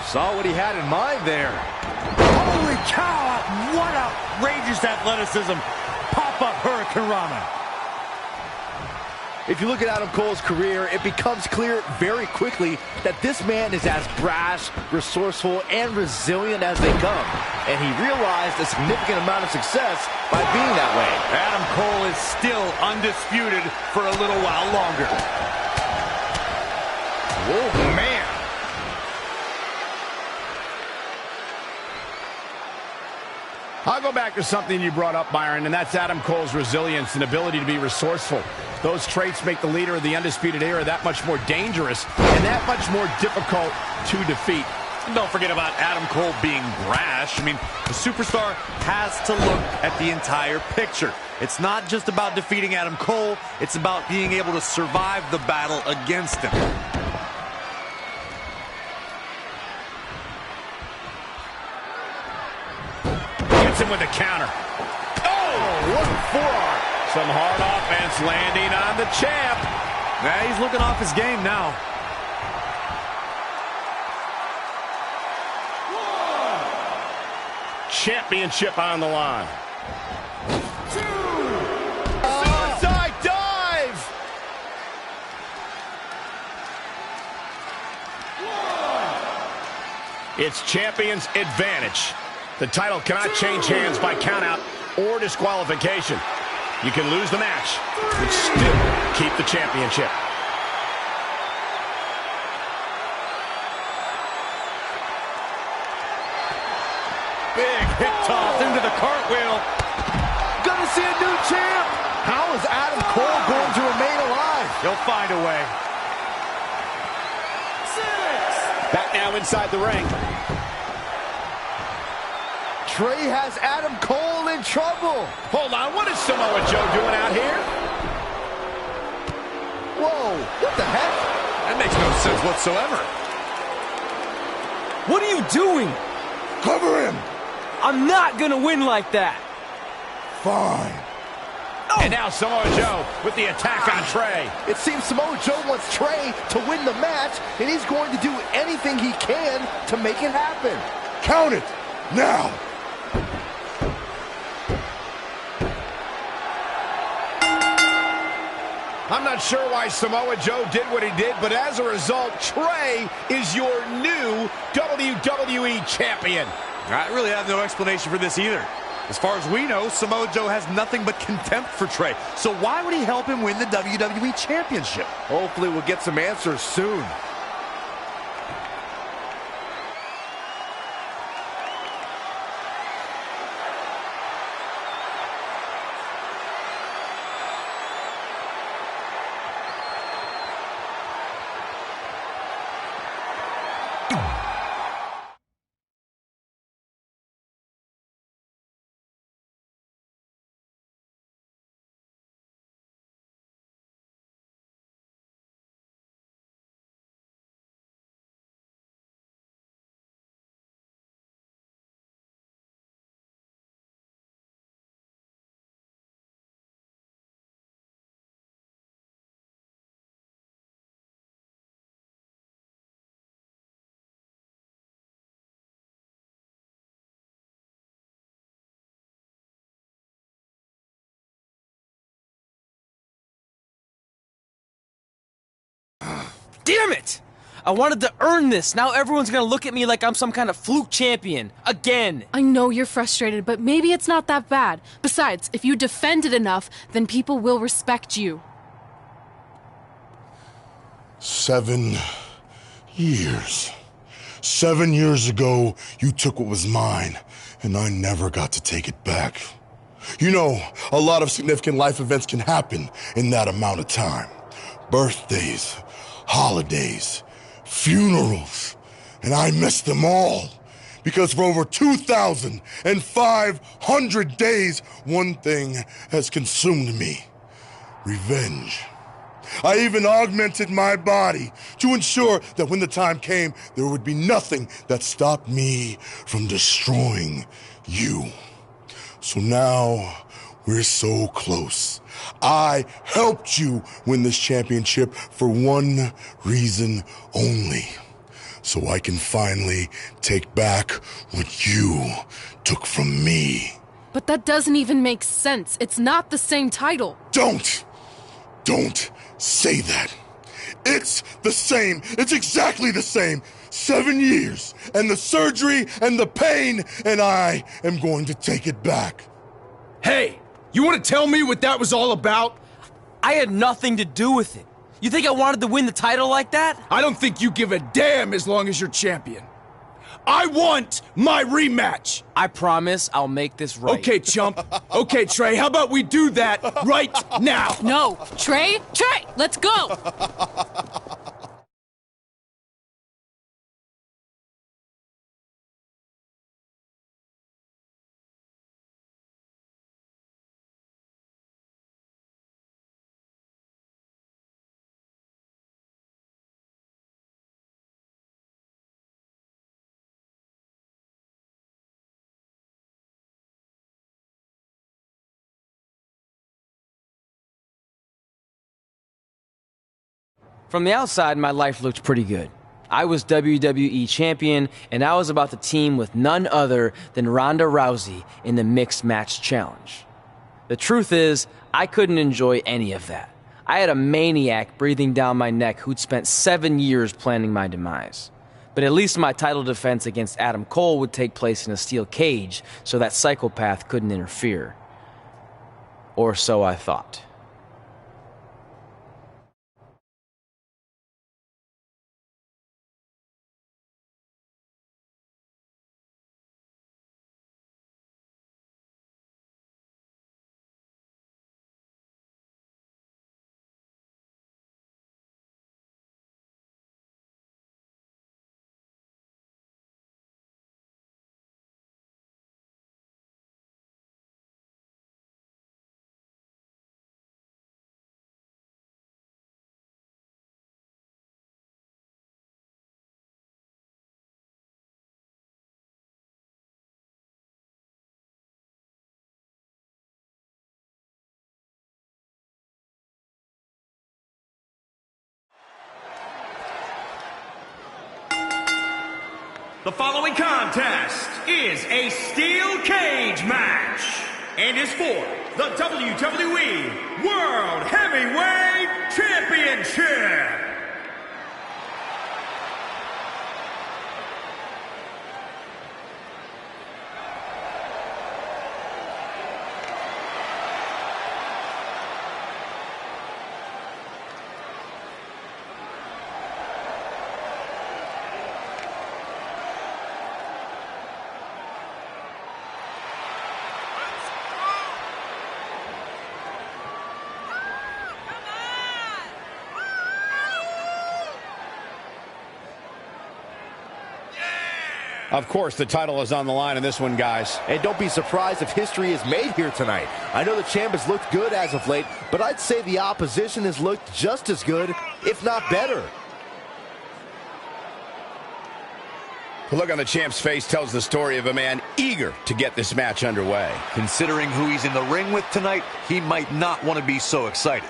Saw what he had in mind there. Holy cow! What outrageous athleticism. Pop-up Hurricane Rana. If you look at Adam Cole's career, it becomes clear very quickly that this man is as brash, resourceful, and resilient as they come. And he realized a significant amount of success by being that way. Adam Cole is still undisputed for a little while longer. Oh, man. I'll go back to something you brought up, Byron, and that's Adam Cole's resilience and ability to be resourceful. Those traits make the leader of the Undisputed Era that much more dangerous and that much more difficult to defeat. Don't forget about Adam Cole being brash. I mean, the superstar has to look at the entire picture. It's not just about defeating Adam Cole, it's about being able to survive the battle against him. Hits him with a counter. Oh, what a forearm. Some hard offense landing on the champ. Yeah, he's looking off his game now. Championship on the line. Suicide dive! It's champion's advantage. The title cannot change hands by countout or disqualification. You can lose the match, but still keep the championship. Big hip toss into the cartwheel. Gonna see a new champ. How is Adam Cole going to remain alive? He'll find a way. Back now inside the ring. Trey has Adam Cole in trouble. Hold on, what is Samoa Joe doing out here? Whoa, what the heck? That makes no sense whatsoever. What are you doing? Cover him. I'm not gonna win like that. Fine. And now Samoa Joe with the attack on Trey. It seems Samoa Joe wants Trey to win the match, and he's going to do anything he can to make it happen. Count it. Now. I'm not sure why Samoa Joe did what he did, but as a result, Trey is your new WWE Champion. I really have no explanation for this either. As far as we know, Samoa Joe has nothing but contempt for Trey. So why would he help him win the WWE Championship? Hopefully we'll get some answers soon. Damn it! I wanted to earn this. Now everyone's gonna look at me like I'm some kind of fluke champion. Again. I know you're frustrated, but maybe it's not that bad. Besides, if you defend it enough, then people will respect you. 7 years. 7 years ago, you took what was mine, and I never got to take it back. You know, a lot of significant life events can happen in that amount of time. Birthdays, holidays, funerals, and I missed them all. Because for over 2,500 days, one thing has consumed me: revenge. I even augmented my body to ensure that when the time came, there would be nothing that stopped me from destroying you. So now, we're so close. I helped you win this championship for one reason only. So I can finally take back what you took from me. But that doesn't even make sense. It's not the same title. Don't say that. It's the same. It's exactly the same. 7 years, and the surgery, and the pain, and I am going to take it back. Hey, you want to tell me what that was all about? I had nothing to do with it. You think I wanted to win the title like that? I don't think you give a damn as long as you're champion. I want my rematch! I promise I'll make this right. Okay, chump. Okay, Trey, how about we do that right now? No. Trey, let's go! From the outside, my life looked pretty good. I was WWE champion, and I was about to team with none other than Ronda Rousey in the Mixed Match Challenge. The truth is, I couldn't enjoy any of that. I had a maniac breathing down my neck who'd spent 7 years planning my demise. But at least my title defense against Adam Cole would take place in a steel cage, so that psychopath couldn't interfere. Or so I thought. The following contest is a steel cage match and is for the WWE World Heavyweight Championship. Of course, the title is on the line in this one, guys. And don't be surprised if history is made here tonight. I know the champ has looked good as of late, but I'd say the opposition has looked just as good, if not better. The look on the champ's face tells the story of a man eager to get this match underway. Considering who he's in the ring with tonight, he might not want to be so excited.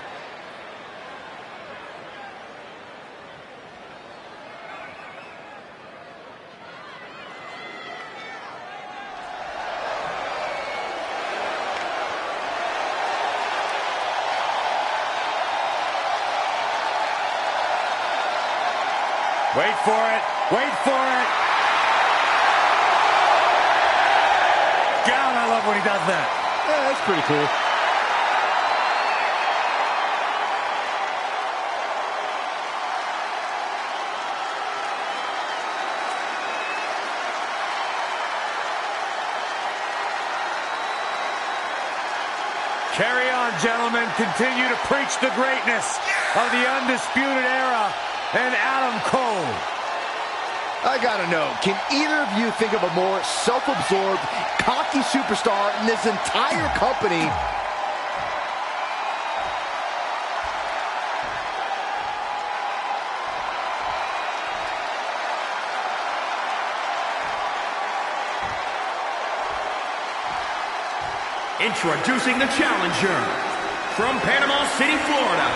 Wait for it. Wait for it. God, I love when he does that. Yeah, that's pretty cool. Carry on, gentlemen. Continue to preach the greatness of the Undisputed Era and Adam Cole. I gotta know, can either of you think of a more self-absorbed, cocky superstar in this entire company? Introducing the challenger from Panama City, Florida,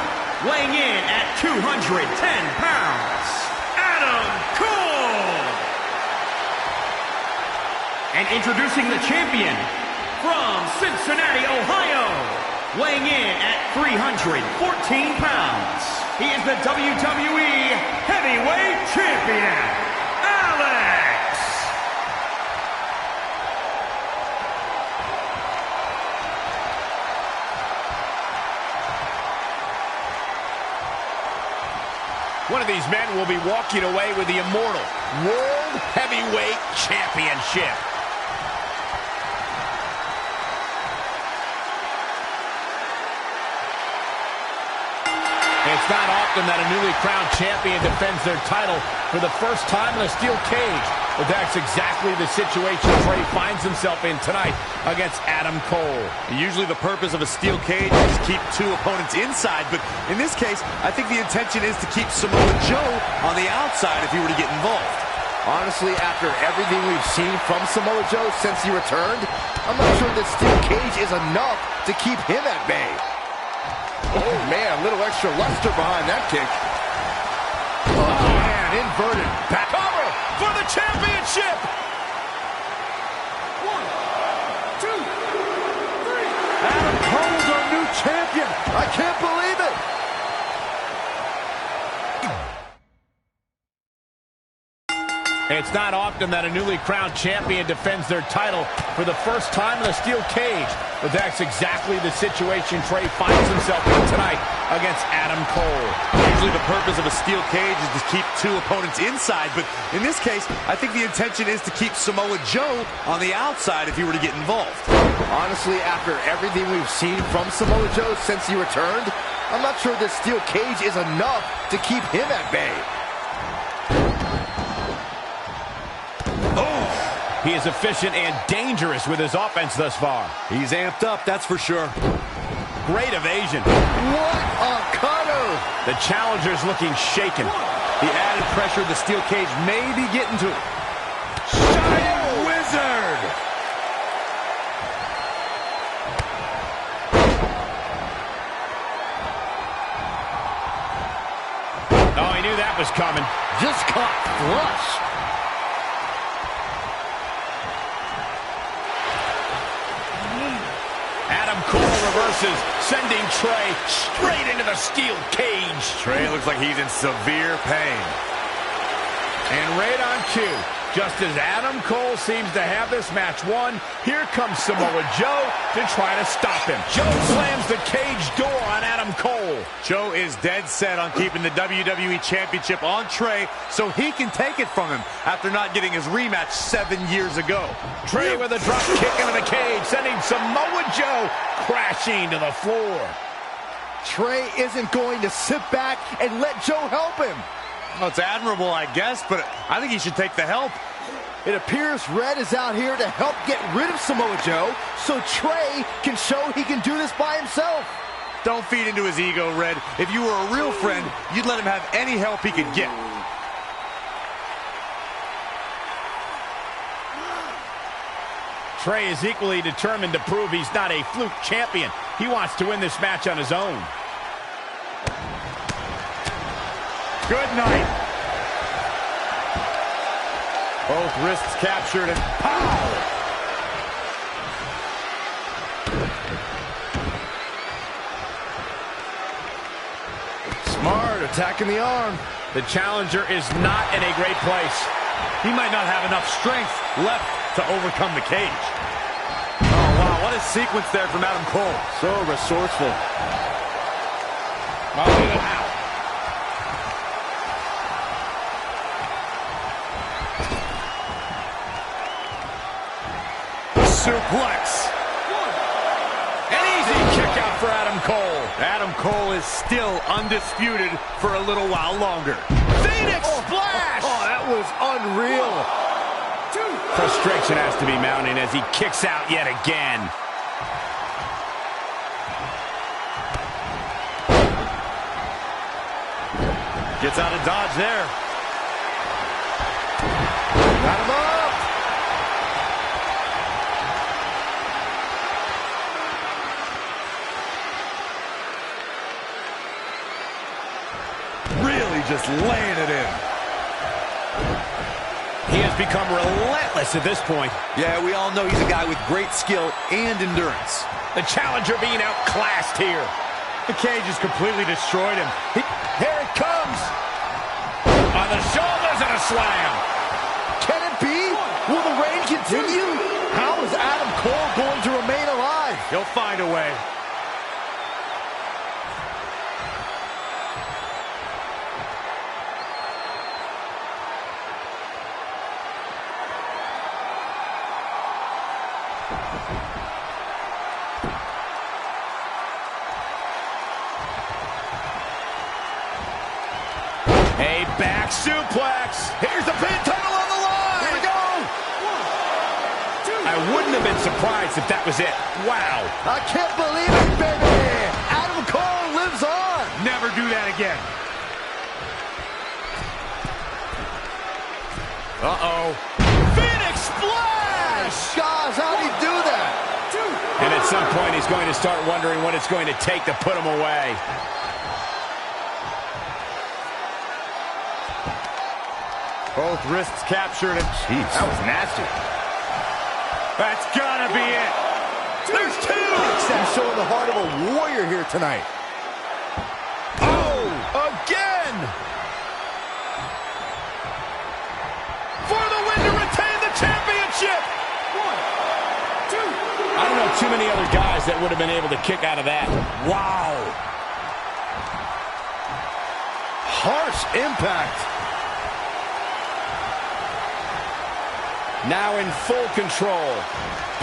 weighing in at 210 pounds, Adam Cole. And introducing the champion from Cincinnati, Ohio, weighing in at 314 pounds, he is the WWE Heavyweight Champion, Alex. One of these men will be walking away with the immortal World Heavyweight Championship. It's not often that a newly crowned champion defends their title for the first time in a steel cage, but that's exactly the situation Trey finds himself in tonight against Adam Cole. Usually the purpose of a steel cage is to keep two opponents inside, but in this case, I think the intention is to keep Samoa Joe on the outside if he were to get involved. Honestly, after everything we've seen from Samoa Joe since he returned, I'm not sure this steel cage is enough to keep him at bay. Oh, man, a little extra luster behind that kick. Oh, man, inverted back. Cover for the championship! 1, 2, 3. Adam Cole's our new champion. I can't believe it. It's not often that a newly crowned champion defends their title for the first time in a steel cage, but that's exactly the situation Trey finds himself in tonight against Adam Cole. Usually the purpose of a steel cage is to keep two opponents inside, but in this case, I think the intention is to keep Samoa Joe on the outside if he were to get involved. Honestly, after everything we've seen from Samoa Joe since he returned, I'm not sure this steel cage is enough to keep him at bay. He is efficient and dangerous with his offense thus far. He's amped up, that's for sure. Great evasion. What a cutter! The challenger's looking shaken. The added pressure of the steel cage may be getting to him. Shining Wizard! Oh, he knew that was coming. Just caught flush. Adam Cole reverses, sending Trey straight into the steel cage. Trey looks like he's in severe pain. And right on cue, just as Adam Cole seems to have this match won, here comes Samoa Joe to try to stop him. Joe slams the cage door on Adam Cole. Joe is dead set on keeping the WWE Championship on Trey so he can take it from him after not getting his rematch 7 years ago. Trey with a drop kick into the cage, sending Samoa Joe crashing to the floor. Trey isn't going to sit back and let Joe help him. Well, it's admirable, I guess, but I think he should take the help. It appears Red is out here to help get rid of Samoa Joe so Trey can show he can do this by himself. Don't feed into his ego, Red. If you were a real friend, you'd let him have any help he could get. Trey is equally determined to prove he's not a fluke champion. He wants to win this match on his own. Good night. Both wrists captured and pow! Smart. Smart, attacking the arm. The challenger is not in a great place. He might not have enough strength left to overcome the cage. Oh, wow, what a sequence there from Adam Cole. So resourceful. Oh, wow. Suplex. An easy kick out for Adam Cole. Adam Cole is still undisputed for a little while longer. Phoenix splash! Oh, that was unreal. Frustration has to be mounting as he kicks out yet again. Gets out of dodge there. Got him up. Really just laying it in. He has become relentless at this point. Yeah, we all know he's a guy with great skill and endurance. The challenger being outclassed here. The cage has completely destroyed him. Here it comes. On the shoulders and a slam. Can it be? Will the reign continue? How is Adam Cole going to remain alive? He'll find a way. A back suplex. Here's the pin title on the line. Here we go. 1, 2. I wouldn't have been surprised if that was it. Wow. I can't believe it, baby. Adam Cole lives on. Never do that again. Uh-oh. Phoenix splash! Gosh, how'd he do that? And at some point, he's going to start wondering what it's going to take to put him away. Both wrists captured and Jeez, that was nasty. That's gotta be it. There's 2! He's showing the heart of a warrior here tonight. Oh! Again! For the win to retain the championship! 1, 2. I don't know too many other guys that would have been able to kick out of that. Wow. Harsh impact. Now in full control.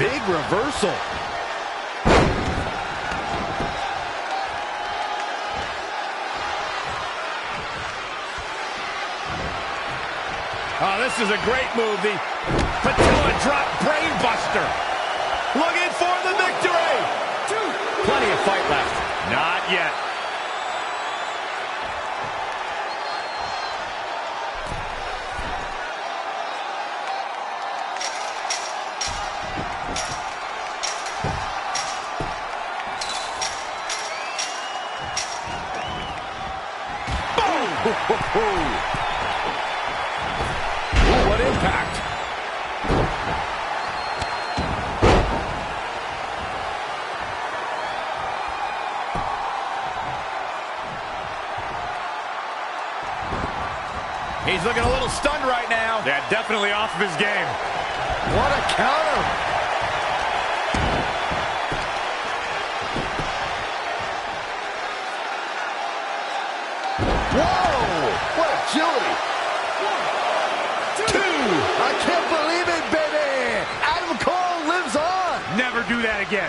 Big reversal. Oh, this is a great move. The patella drop brain buster. Looking for the victory. 2. Plenty of fight left. Not yet. Ooh, what impact. He's looking a little stunned right now. Yeah, definitely off of his game. What a counter. Whoa! What agility! 1, 2. I can't believe it, baby! Adam Cole lives on! Never do that again.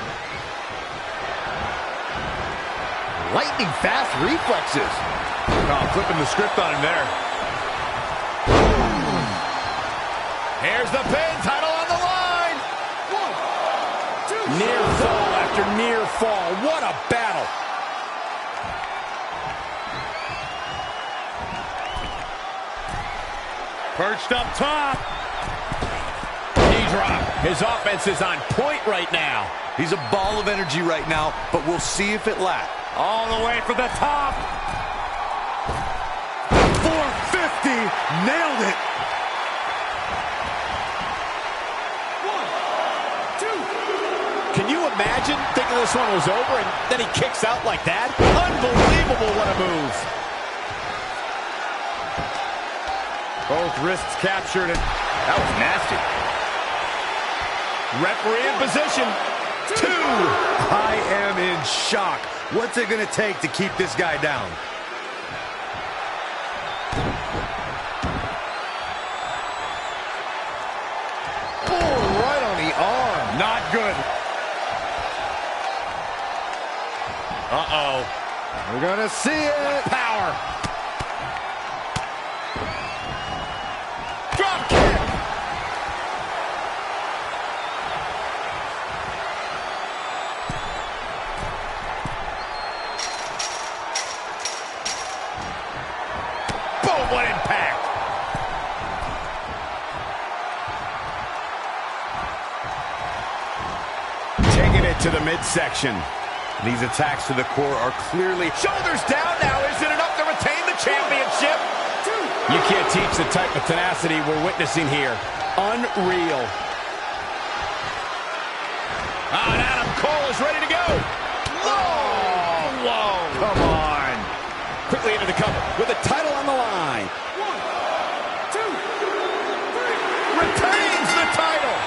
Lightning fast reflexes. Oh, flipping the script on him there. Here's the pin, title on the line. 1, 2. Near fall after near fall. What a battle. Perched up top. Knee drop. His offense is on point right now. He's a ball of energy right now, but we'll see if it lasts. All the way for the top. 450. Nailed it. 1, 2. Can you imagine thinking this one was over and then he kicks out like that? Unbelievable, what a move. Both wrists captured, and that was nasty. Referee in position. 2. I am in shock. What's it going to take to keep this guy down? Oh, right on the arm. Not good. Uh-oh. We're going to see it. Power. Drop kick. Boom, what impact. Taking it to the midsection. These attacks to the core are clearly... Shoulders down now. Is it enough to retain the championship? 2. You can't teach the type of tenacity we're witnessing here. Unreal. And Adam Cole is ready to go. Whoa! Come on. Quickly into the cover with the title on the line. 1, 2, 3. Retains the title.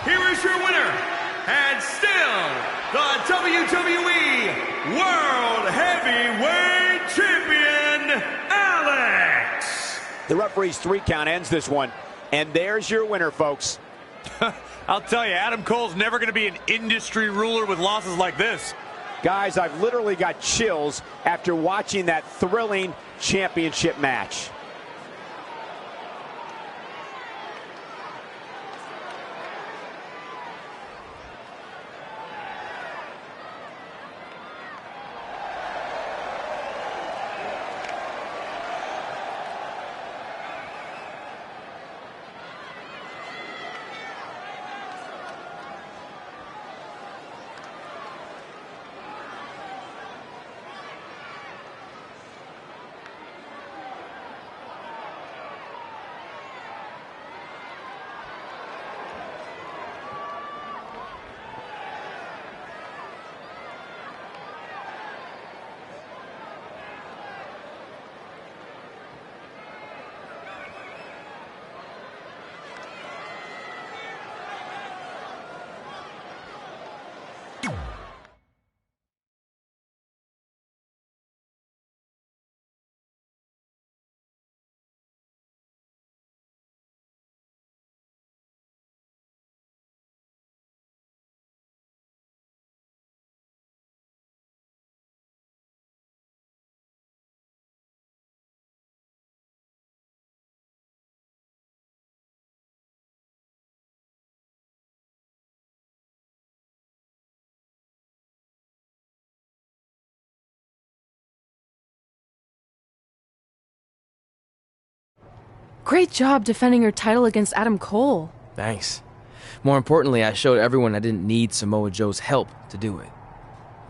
Here is your winner, and still the WWE World Heavyweight Champion, Alex. The referee's 3 count ends this one, and there's your winner, folks. I'll tell you, Adam Cole's never going to be an industry ruler with losses like this. Guys, I've literally got chills after watching that thrilling championship match. Great job defending your title against Adam Cole. Thanks. More importantly, I showed everyone I didn't need Samoa Joe's help to do it.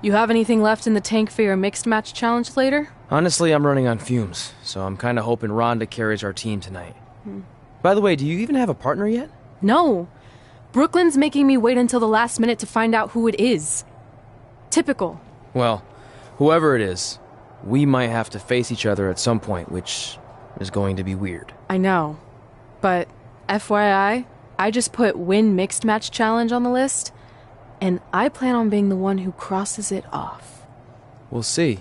You have anything left in the tank for your mixed match challenge later? Honestly, I'm running on fumes, so I'm kind of hoping Rhonda carries our team tonight. By the way, do you even have a partner yet? No. Brooklyn's making me wait until the last minute to find out who it is. Typical. Well, whoever it is, we might have to face each other at some point, which is going to be weird. I know. But FYI, I just put win mixed match challenge on the list, and I plan on being the one who crosses it off. We'll see.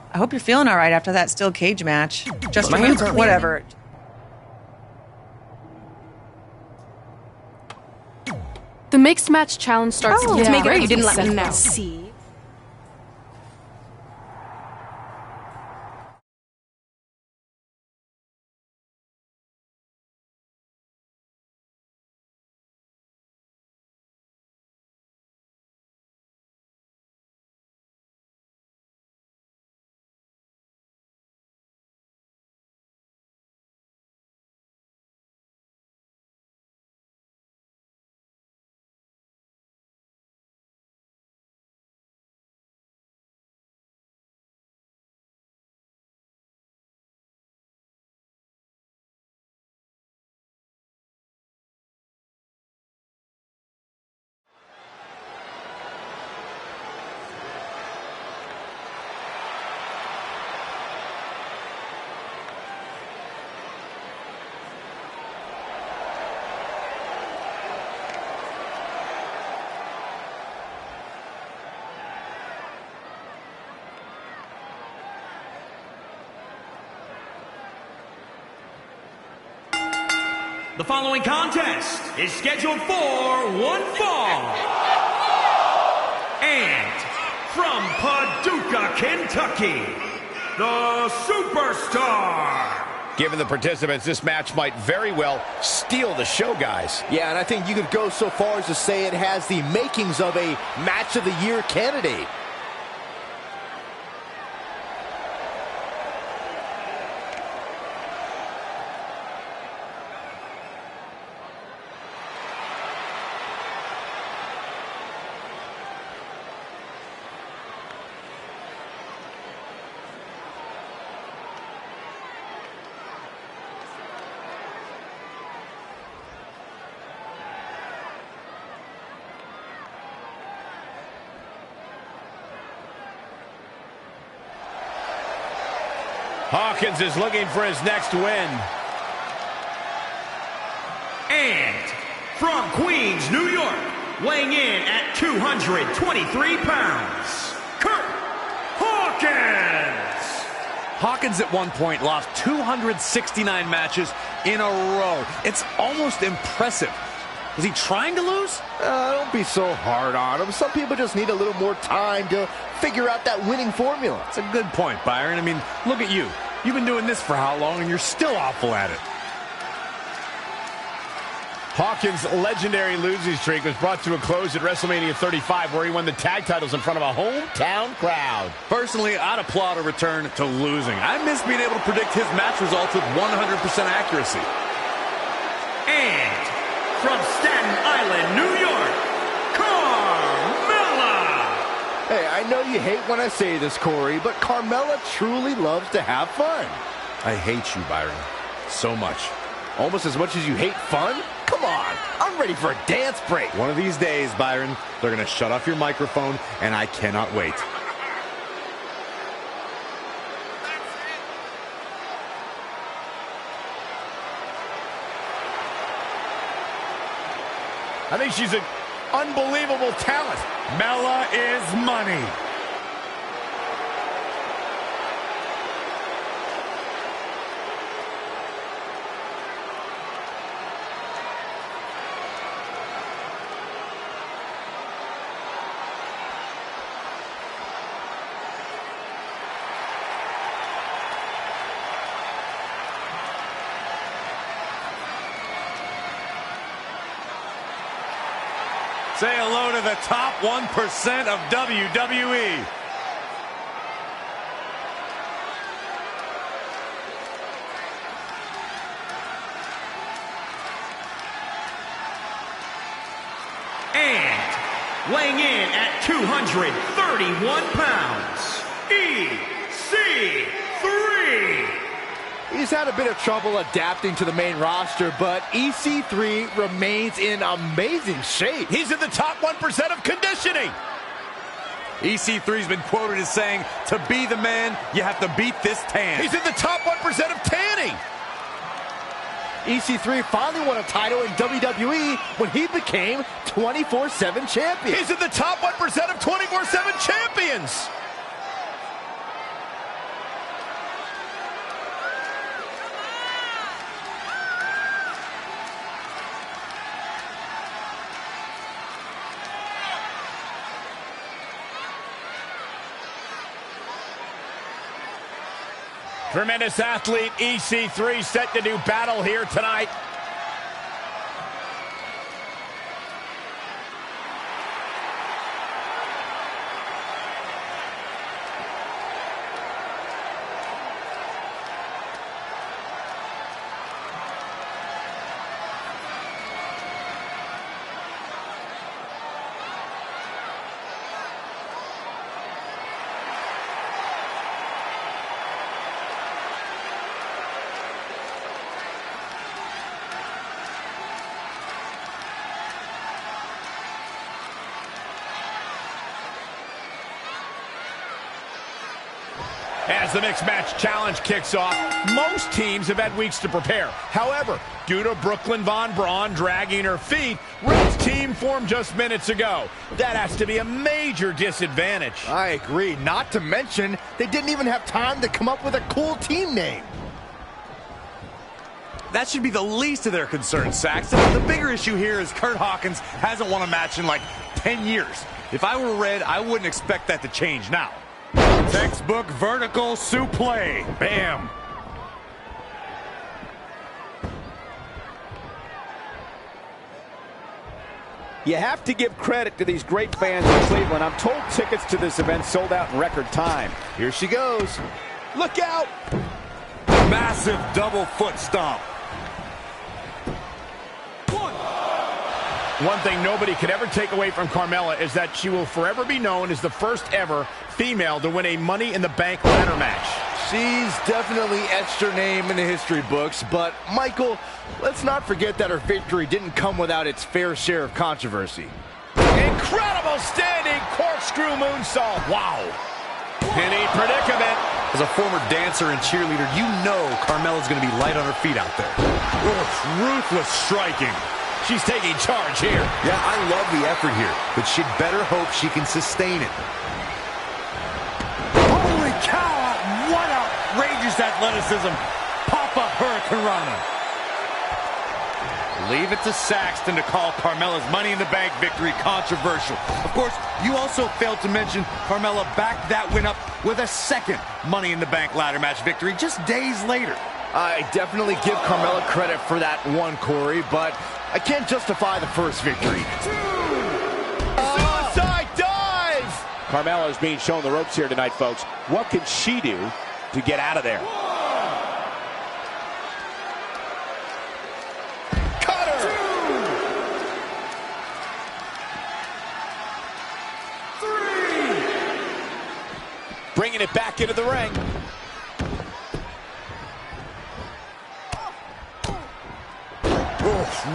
I hope you're feeling all right after that steel cage match. Just My hands aren't whatever. The mixed match challenge starts To make it right, you didn't let me know. See? The following contest is scheduled for one fall. And from Paducah, Kentucky, the Superstar. Given the participants, this match might very well steal the show, guys. Yeah, and I think you could go so far as to say it has the makings of a Match of the Year candidate. Hawkins is looking for his next win. And from Queens, New York, weighing in at 223 pounds, Kurt Hawkins. Hawkins at one point lost 269 matches in a row. It's almost impressive. Is he trying to lose? Don't be so hard on him. Some people just need a little more time to figure out that winning formula. That's a good point, Byron. I mean, look at you. You've been doing this for how long, and you're still awful at it. Hawkins' legendary losing streak was brought to a close at WrestleMania 35, where he won the tag titles in front of a hometown crowd. Personally, I'd applaud a return to losing. I miss being able to predict his match results with 100% accuracy. And from Staten Island, New York, Carmella. Hey, I know you hate when I say this, Corey, but Carmella truly loves to have fun. I hate you, Byron, so much. Almost as much as you hate fun? Come on, I'm ready for a dance break. One of these days, Byron, they're going to shut off your microphone, and I cannot wait. I think she's an unbelievable talent. Mella is money. Say hello to the top 1% of WWE. And weighing in at 231 pounds, EC3. He's had a bit of trouble adapting to the main roster, but EC3 remains in amazing shape. He's in the top 1% of conditioning. EC3's been quoted as saying, to be the man, you have to beat this tan. He's in the top 1% of tanning. EC3 finally won a title in WWE when he became 24/7 champion. He's in the top 1% of 24/7 champions. Tremendous athlete EC3 set to do battle here tonight. As the mixed match challenge kicks off, most teams have had weeks to prepare. However, due to Brooklyn Von Braun dragging her feet, Red's team formed just minutes ago. That has to be a major disadvantage. I agree. Not to mention, they didn't even have time to come up with a cool team name. That should be the least of their concerns, Saxton. The bigger issue here is Kurt Hawkins hasn't won a match in like 10 years. If I were Red, I wouldn't expect that to change now. Textbook vertical suplex. Bam. You have to give credit to these great fans in Cleveland. I'm told tickets to this event sold out in record time. Here she goes. Look out! Massive double foot stomp. One thing nobody could ever take away from Carmella is that she will forever be known as the first ever female to win a Money in the Bank ladder match. She's definitely etched her name in the history books, but Michael, let's not forget that her victory didn't come without its fair share of controversy. Incredible standing corkscrew moonsault. Wow. Penny predicament. As a former dancer and cheerleader, you know Carmella's going to be light on her feet out there. Ruthless striking. She's taking charge here. Yeah, I love the effort here, but she'd better hope she can sustain it. Holy cow! What outrageous athleticism. Pop-up hurricanrana. Leave it to Saxton to call Carmella's Money in the Bank victory controversial. Of course, you also failed to mention Carmella backed that win up with a second Money in the Bank ladder match victory just days later. I definitely give Carmella credit for that one, Corey, but I can't justify the first victory. Suicide dive! Carmella is being shown the ropes here tonight, folks. What can she do to get out of there? Cutter! 3. Bringing it back into the ring.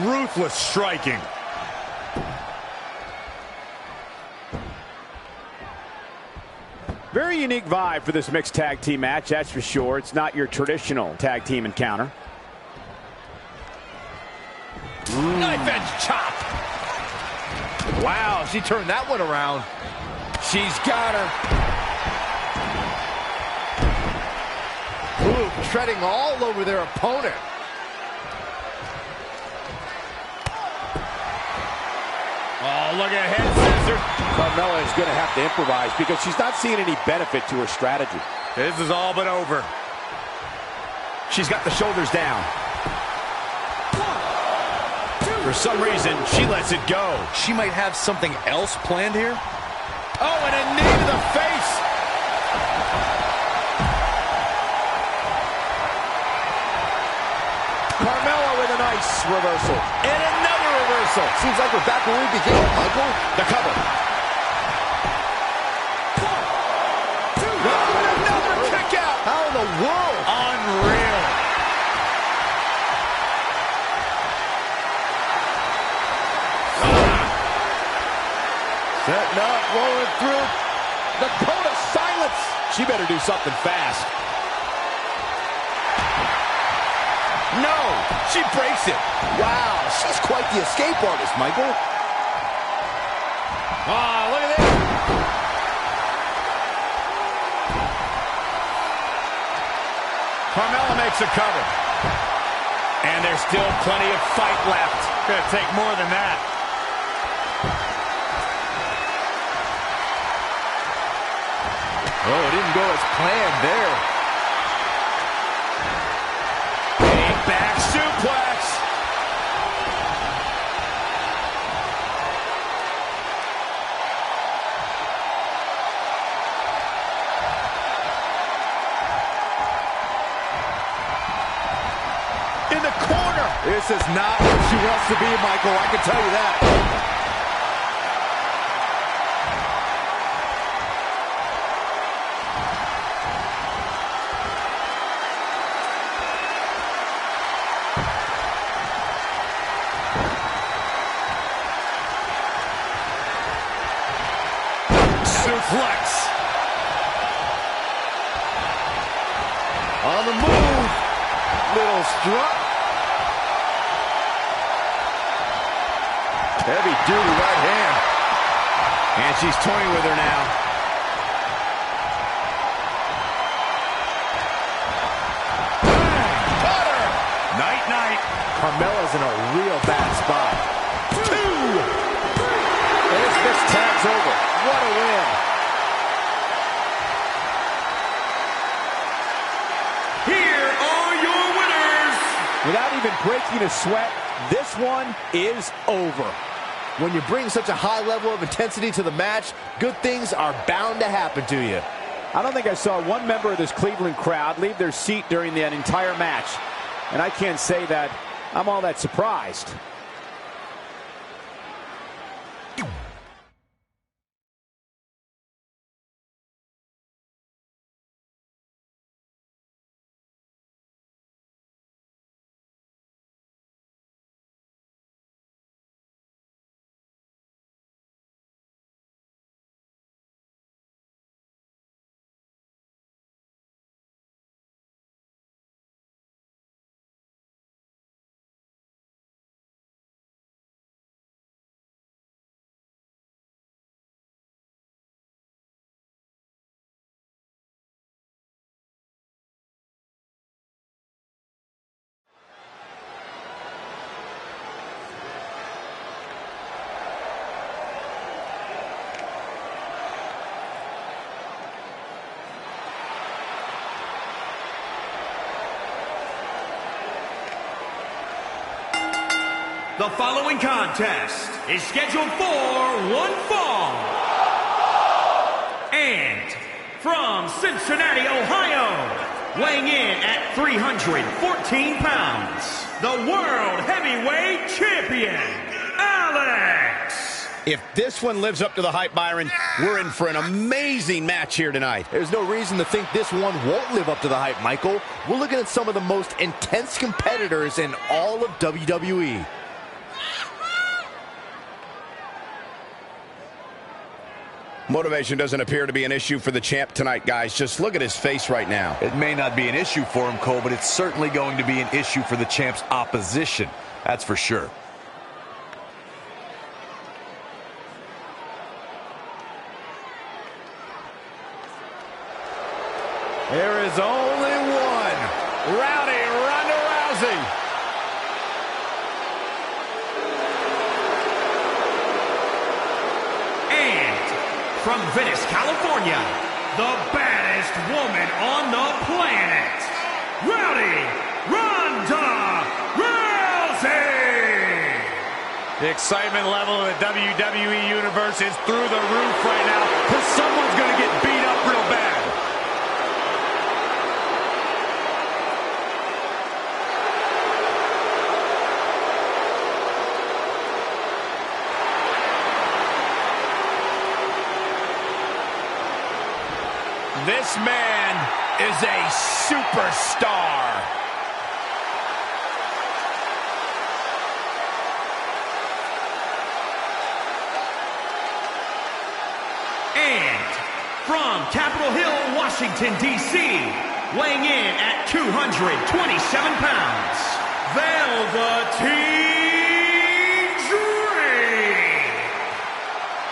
Ruthless striking. Very unique vibe for this mixed tag team match, that's for sure. It's not your traditional tag team encounter. Knife edge chop. Wow, she turned that one around. She's got her. Ooh, treading all over their opponent. Oh, look at head scissors. Carmella is going to have to improvise because she's not seeing any benefit to her strategy. This is all but over. She's got the shoulders down. For some reason, she lets it go. She might have something else planned here. Oh, and a knee to the face. Carmella with a nice reversal. And another reversal. Seems like we're back where we began, Michael. The cover. Another kick out. How in the world? Unreal. Setting up, rolling through. Dakota silence. She better do something fast. No, she breaks it. Wow, she's quite the escape artist, Michael. Oh, look at this. Carmella makes a cover. And there's still plenty of fight left. Gonna take more than that. Oh, it didn't go as planned there. Big back suplex. In the corner. This is not where she wants to be, Michael. I can tell you that. Suplex. On the move. Little strut. Heavy duty right hand. And she's toying with her now. Night, night. Carmella's in a real bad spot. 2! And this tag's over. What a win. Here are your winners. Without even breaking a sweat, this one is over. When you bring such a high level of intensity to the match, good things are bound to happen to you. I don't think I saw one member of this Cleveland crowd leave their seat during that entire match. And I can't say that I'm all that surprised. The following contest is scheduled for one fall. And from Cincinnati, Ohio, weighing in at 314 pounds, the World Heavyweight Champion, Alex. If this one lives up to the hype, Byron, we're in for an amazing match here tonight. There's no reason to think this one won't live up to the hype, Michael. We're looking at some of the most intense competitors in all of WWE. Motivation doesn't appear to be an issue for the champ tonight, guys. Just look at his face right now. It may not be an issue for him, Cole, but it's certainly going to be an issue for the champ's opposition. That's for sure. There is only one. Rowdy Ronda Rousey. From Venice, California, the baddest woman on the planet, Rowdy Ronda Rousey! The excitement level of the WWE Universe is through the roof right now, because someone's going to get beat up real bad. This man is a superstar. And from Capitol Hill, Washington, D.C., weighing in at 227 pounds, Velveteen Dream.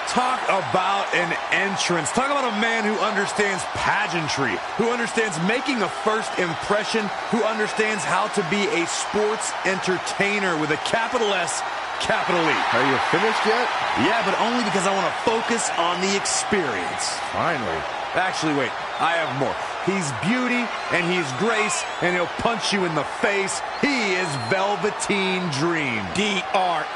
Talk about an entrance. Talk about a man who understands pageantry, who understands making a first impression, who understands how to be a sports entertainer with a capital S, capital E. Are you finished yet? Yeah, but only because I want to focus on the experience. Finally. Actually, wait, I have more. He's beauty, and he's grace, and he'll punch you in the face. He is Velveteen Dream. D-R-E-A-N-M.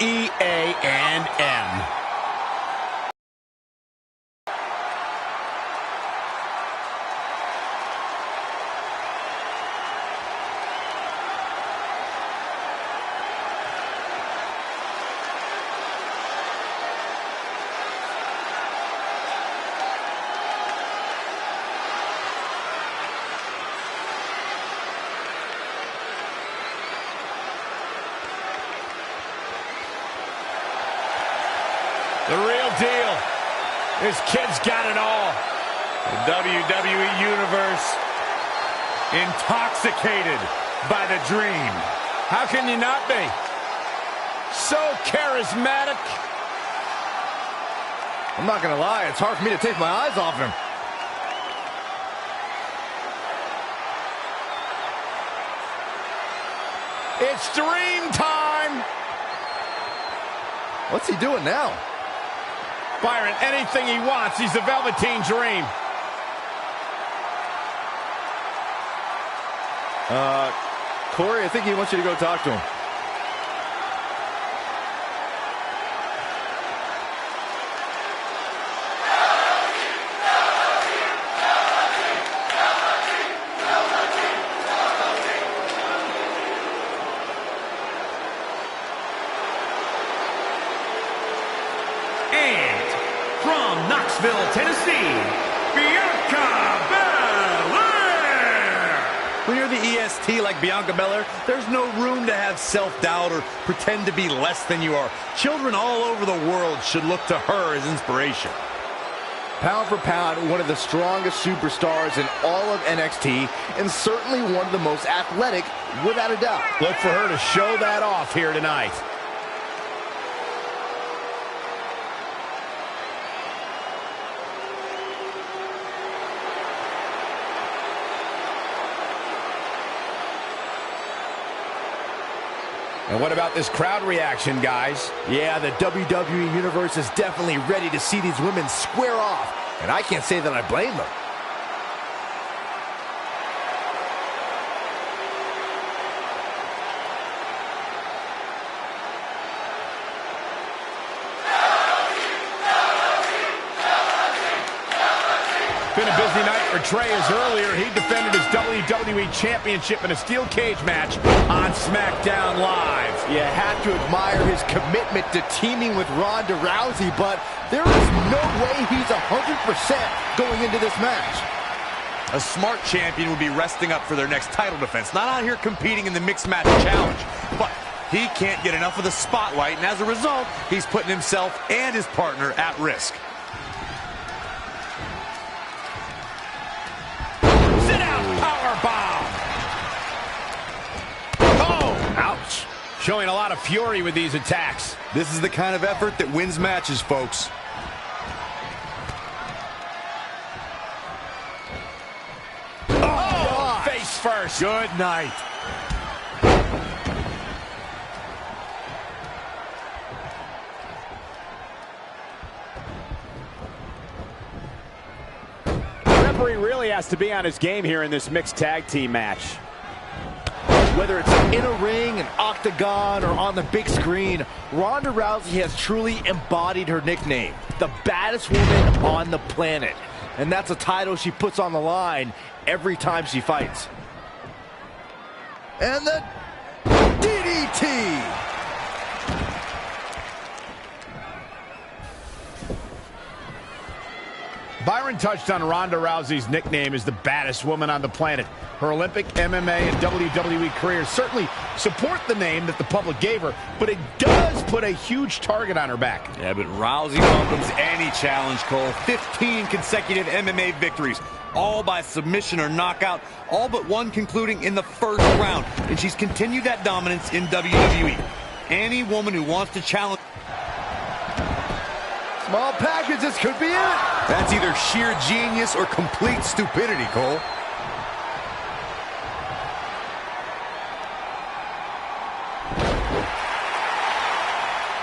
The real deal. This kid's got it all. The WWE Universe intoxicated by the Dream. How can you not be? So charismatic. I'm not going to lie, it's hard for me to take my eyes off him. It's dream time. What's he doing now? Byron, anything he wants. He's the Velveteen Dream. Corey, I think he wants you to go talk to him. And from Knoxville, Tennessee, Bianca Belair. When you're the EST like Bianca Belair, there's no room to have self-doubt or pretend to be less than you are. Children all over the world should look to her as inspiration. Pound for pound, one of the strongest superstars in all of NXT, and certainly one of the most athletic, without a doubt. Look for her to show that off here tonight. And what about this crowd reaction, guys? Yeah, the WWE Universe is definitely ready to see these women square off, and I can't say that I blame them. Been a busy night for Trey, as earlier he defended his WWE Championship in a steel cage match on SmackDown Live. You have to admire his commitment to teaming with Ronda Rousey, but there is no way he's 100% going into this match. A smart champion would be resting up for their next title defense, not out here competing in the mixed match challenge. But he can't get enough of the spotlight, and as a result, he's putting himself and his partner at risk. Powerbomb. Oh, ouch. Showing a lot of fury with these attacks. This is the kind of effort that wins matches, folks. Oh, face first. Good night. Referee really has to be on his game here in this mixed tag team match. Whether it's in a ring, an octagon, or on the big screen, Ronda Rousey has truly embodied her nickname, the baddest woman on the planet. And that's a title she puts on the line every time she fights. And the DDT! Byron touched on Ronda Rousey's nickname as the baddest woman on the planet. Her Olympic, MMA, and WWE careers certainly support the name that the public gave her, but it does put a huge target on her back. Yeah, but Rousey welcomes any challenge, Cole. 15 consecutive MMA victories, all by submission or knockout, all but one concluding in the first round. And she's continued that dominance in WWE. Any woman who wants to challenge... Small package, this could be it. That's either sheer genius or complete stupidity, Cole.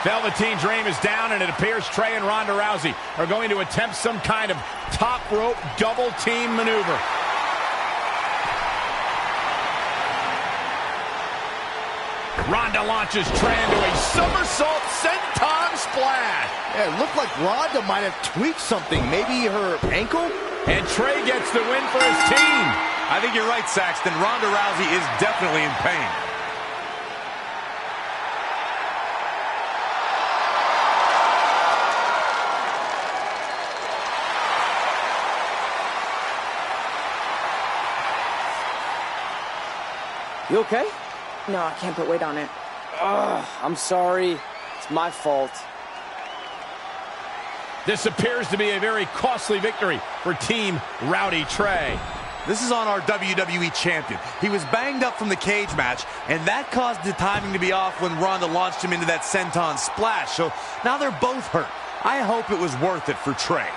Velveteen Dream is down, and it appears Trey and Ronda Rousey are going to attempt some kind of top rope double team maneuver. Ronda launches Trey into a somersault senton splash. Yeah, it looked like Ronda might have tweaked something, maybe her ankle? And Trey gets the win for his team. I think you're right, Saxton. Ronda Rousey is definitely in pain. You okay? No, I can't put weight on it. Ugh, I'm sorry. It's my fault. This appears to be a very costly victory for Team Rowdy Trey. This is on our WWE champion. He was banged up from the cage match, and that caused the timing to be off when Ronda launched him into that senton splash. So now they're both hurt. I hope it was worth it for Trey.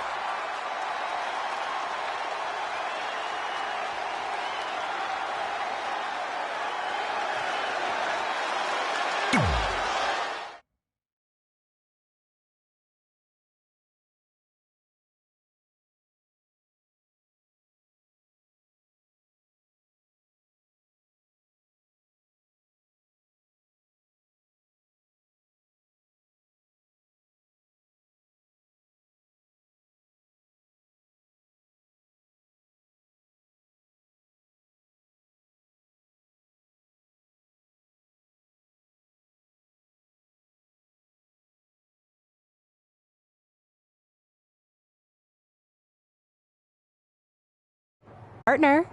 partner.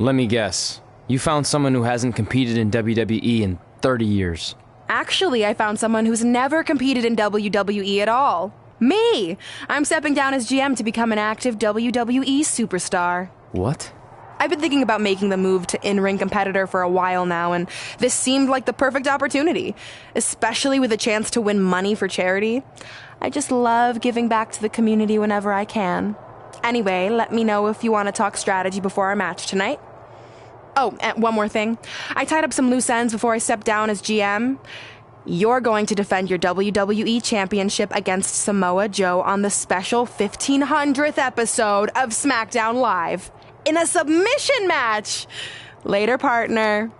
Let me guess. You found someone who hasn't competed in WWE in 30 years. Actually, I found someone who's never competed in WWE at all. Me! I'm stepping down as GM to become an active WWE superstar. What? I've been thinking about making the move to in-ring competitor for a while now, and this seemed like the perfect opportunity, especially with a chance to win money for charity. I just love giving back to the community whenever I can. Anyway, let me know if you want to talk strategy before our match tonight. Oh, and one more thing. I tied up some loose ends before I stepped down as GM. You're going to defend your WWE Championship against Samoa Joe on the special 1500th episode of SmackDown Live in a submission match. Later, partner.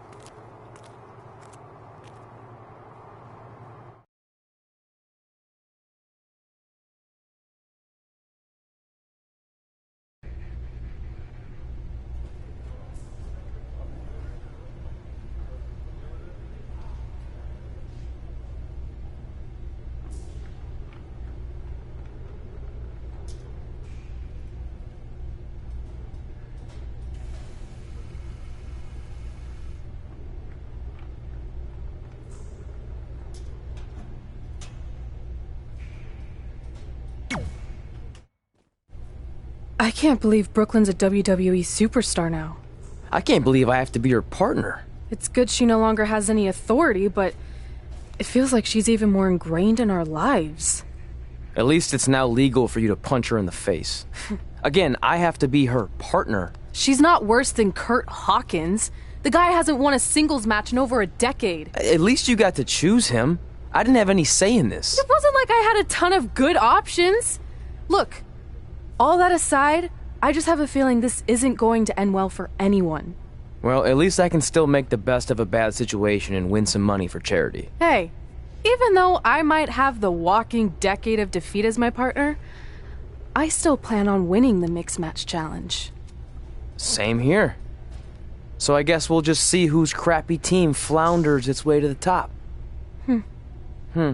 I can't believe Brooklyn's a WWE superstar now. I can't believe I have to be her partner. It's good she no longer has any authority, but it feels like she's even more ingrained in our lives. At least it's now legal for you to punch her in the face. Again, I have to be her partner. She's not worse than Kurt Hawkins. The guy hasn't won a singles match in over a decade. At least you got to choose him. I didn't have any say in this. It wasn't like I had a ton of good options. Look, all that aside, I just have a feeling this isn't going to end well for anyone. Well, at least I can still make the best of a bad situation and win some money for charity. Hey, even though I might have the walking decade of defeat as my partner, I still plan on winning the Mixed Match Challenge. Same here. So I guess we'll just see whose crappy team flounders its way to the top. Hmm.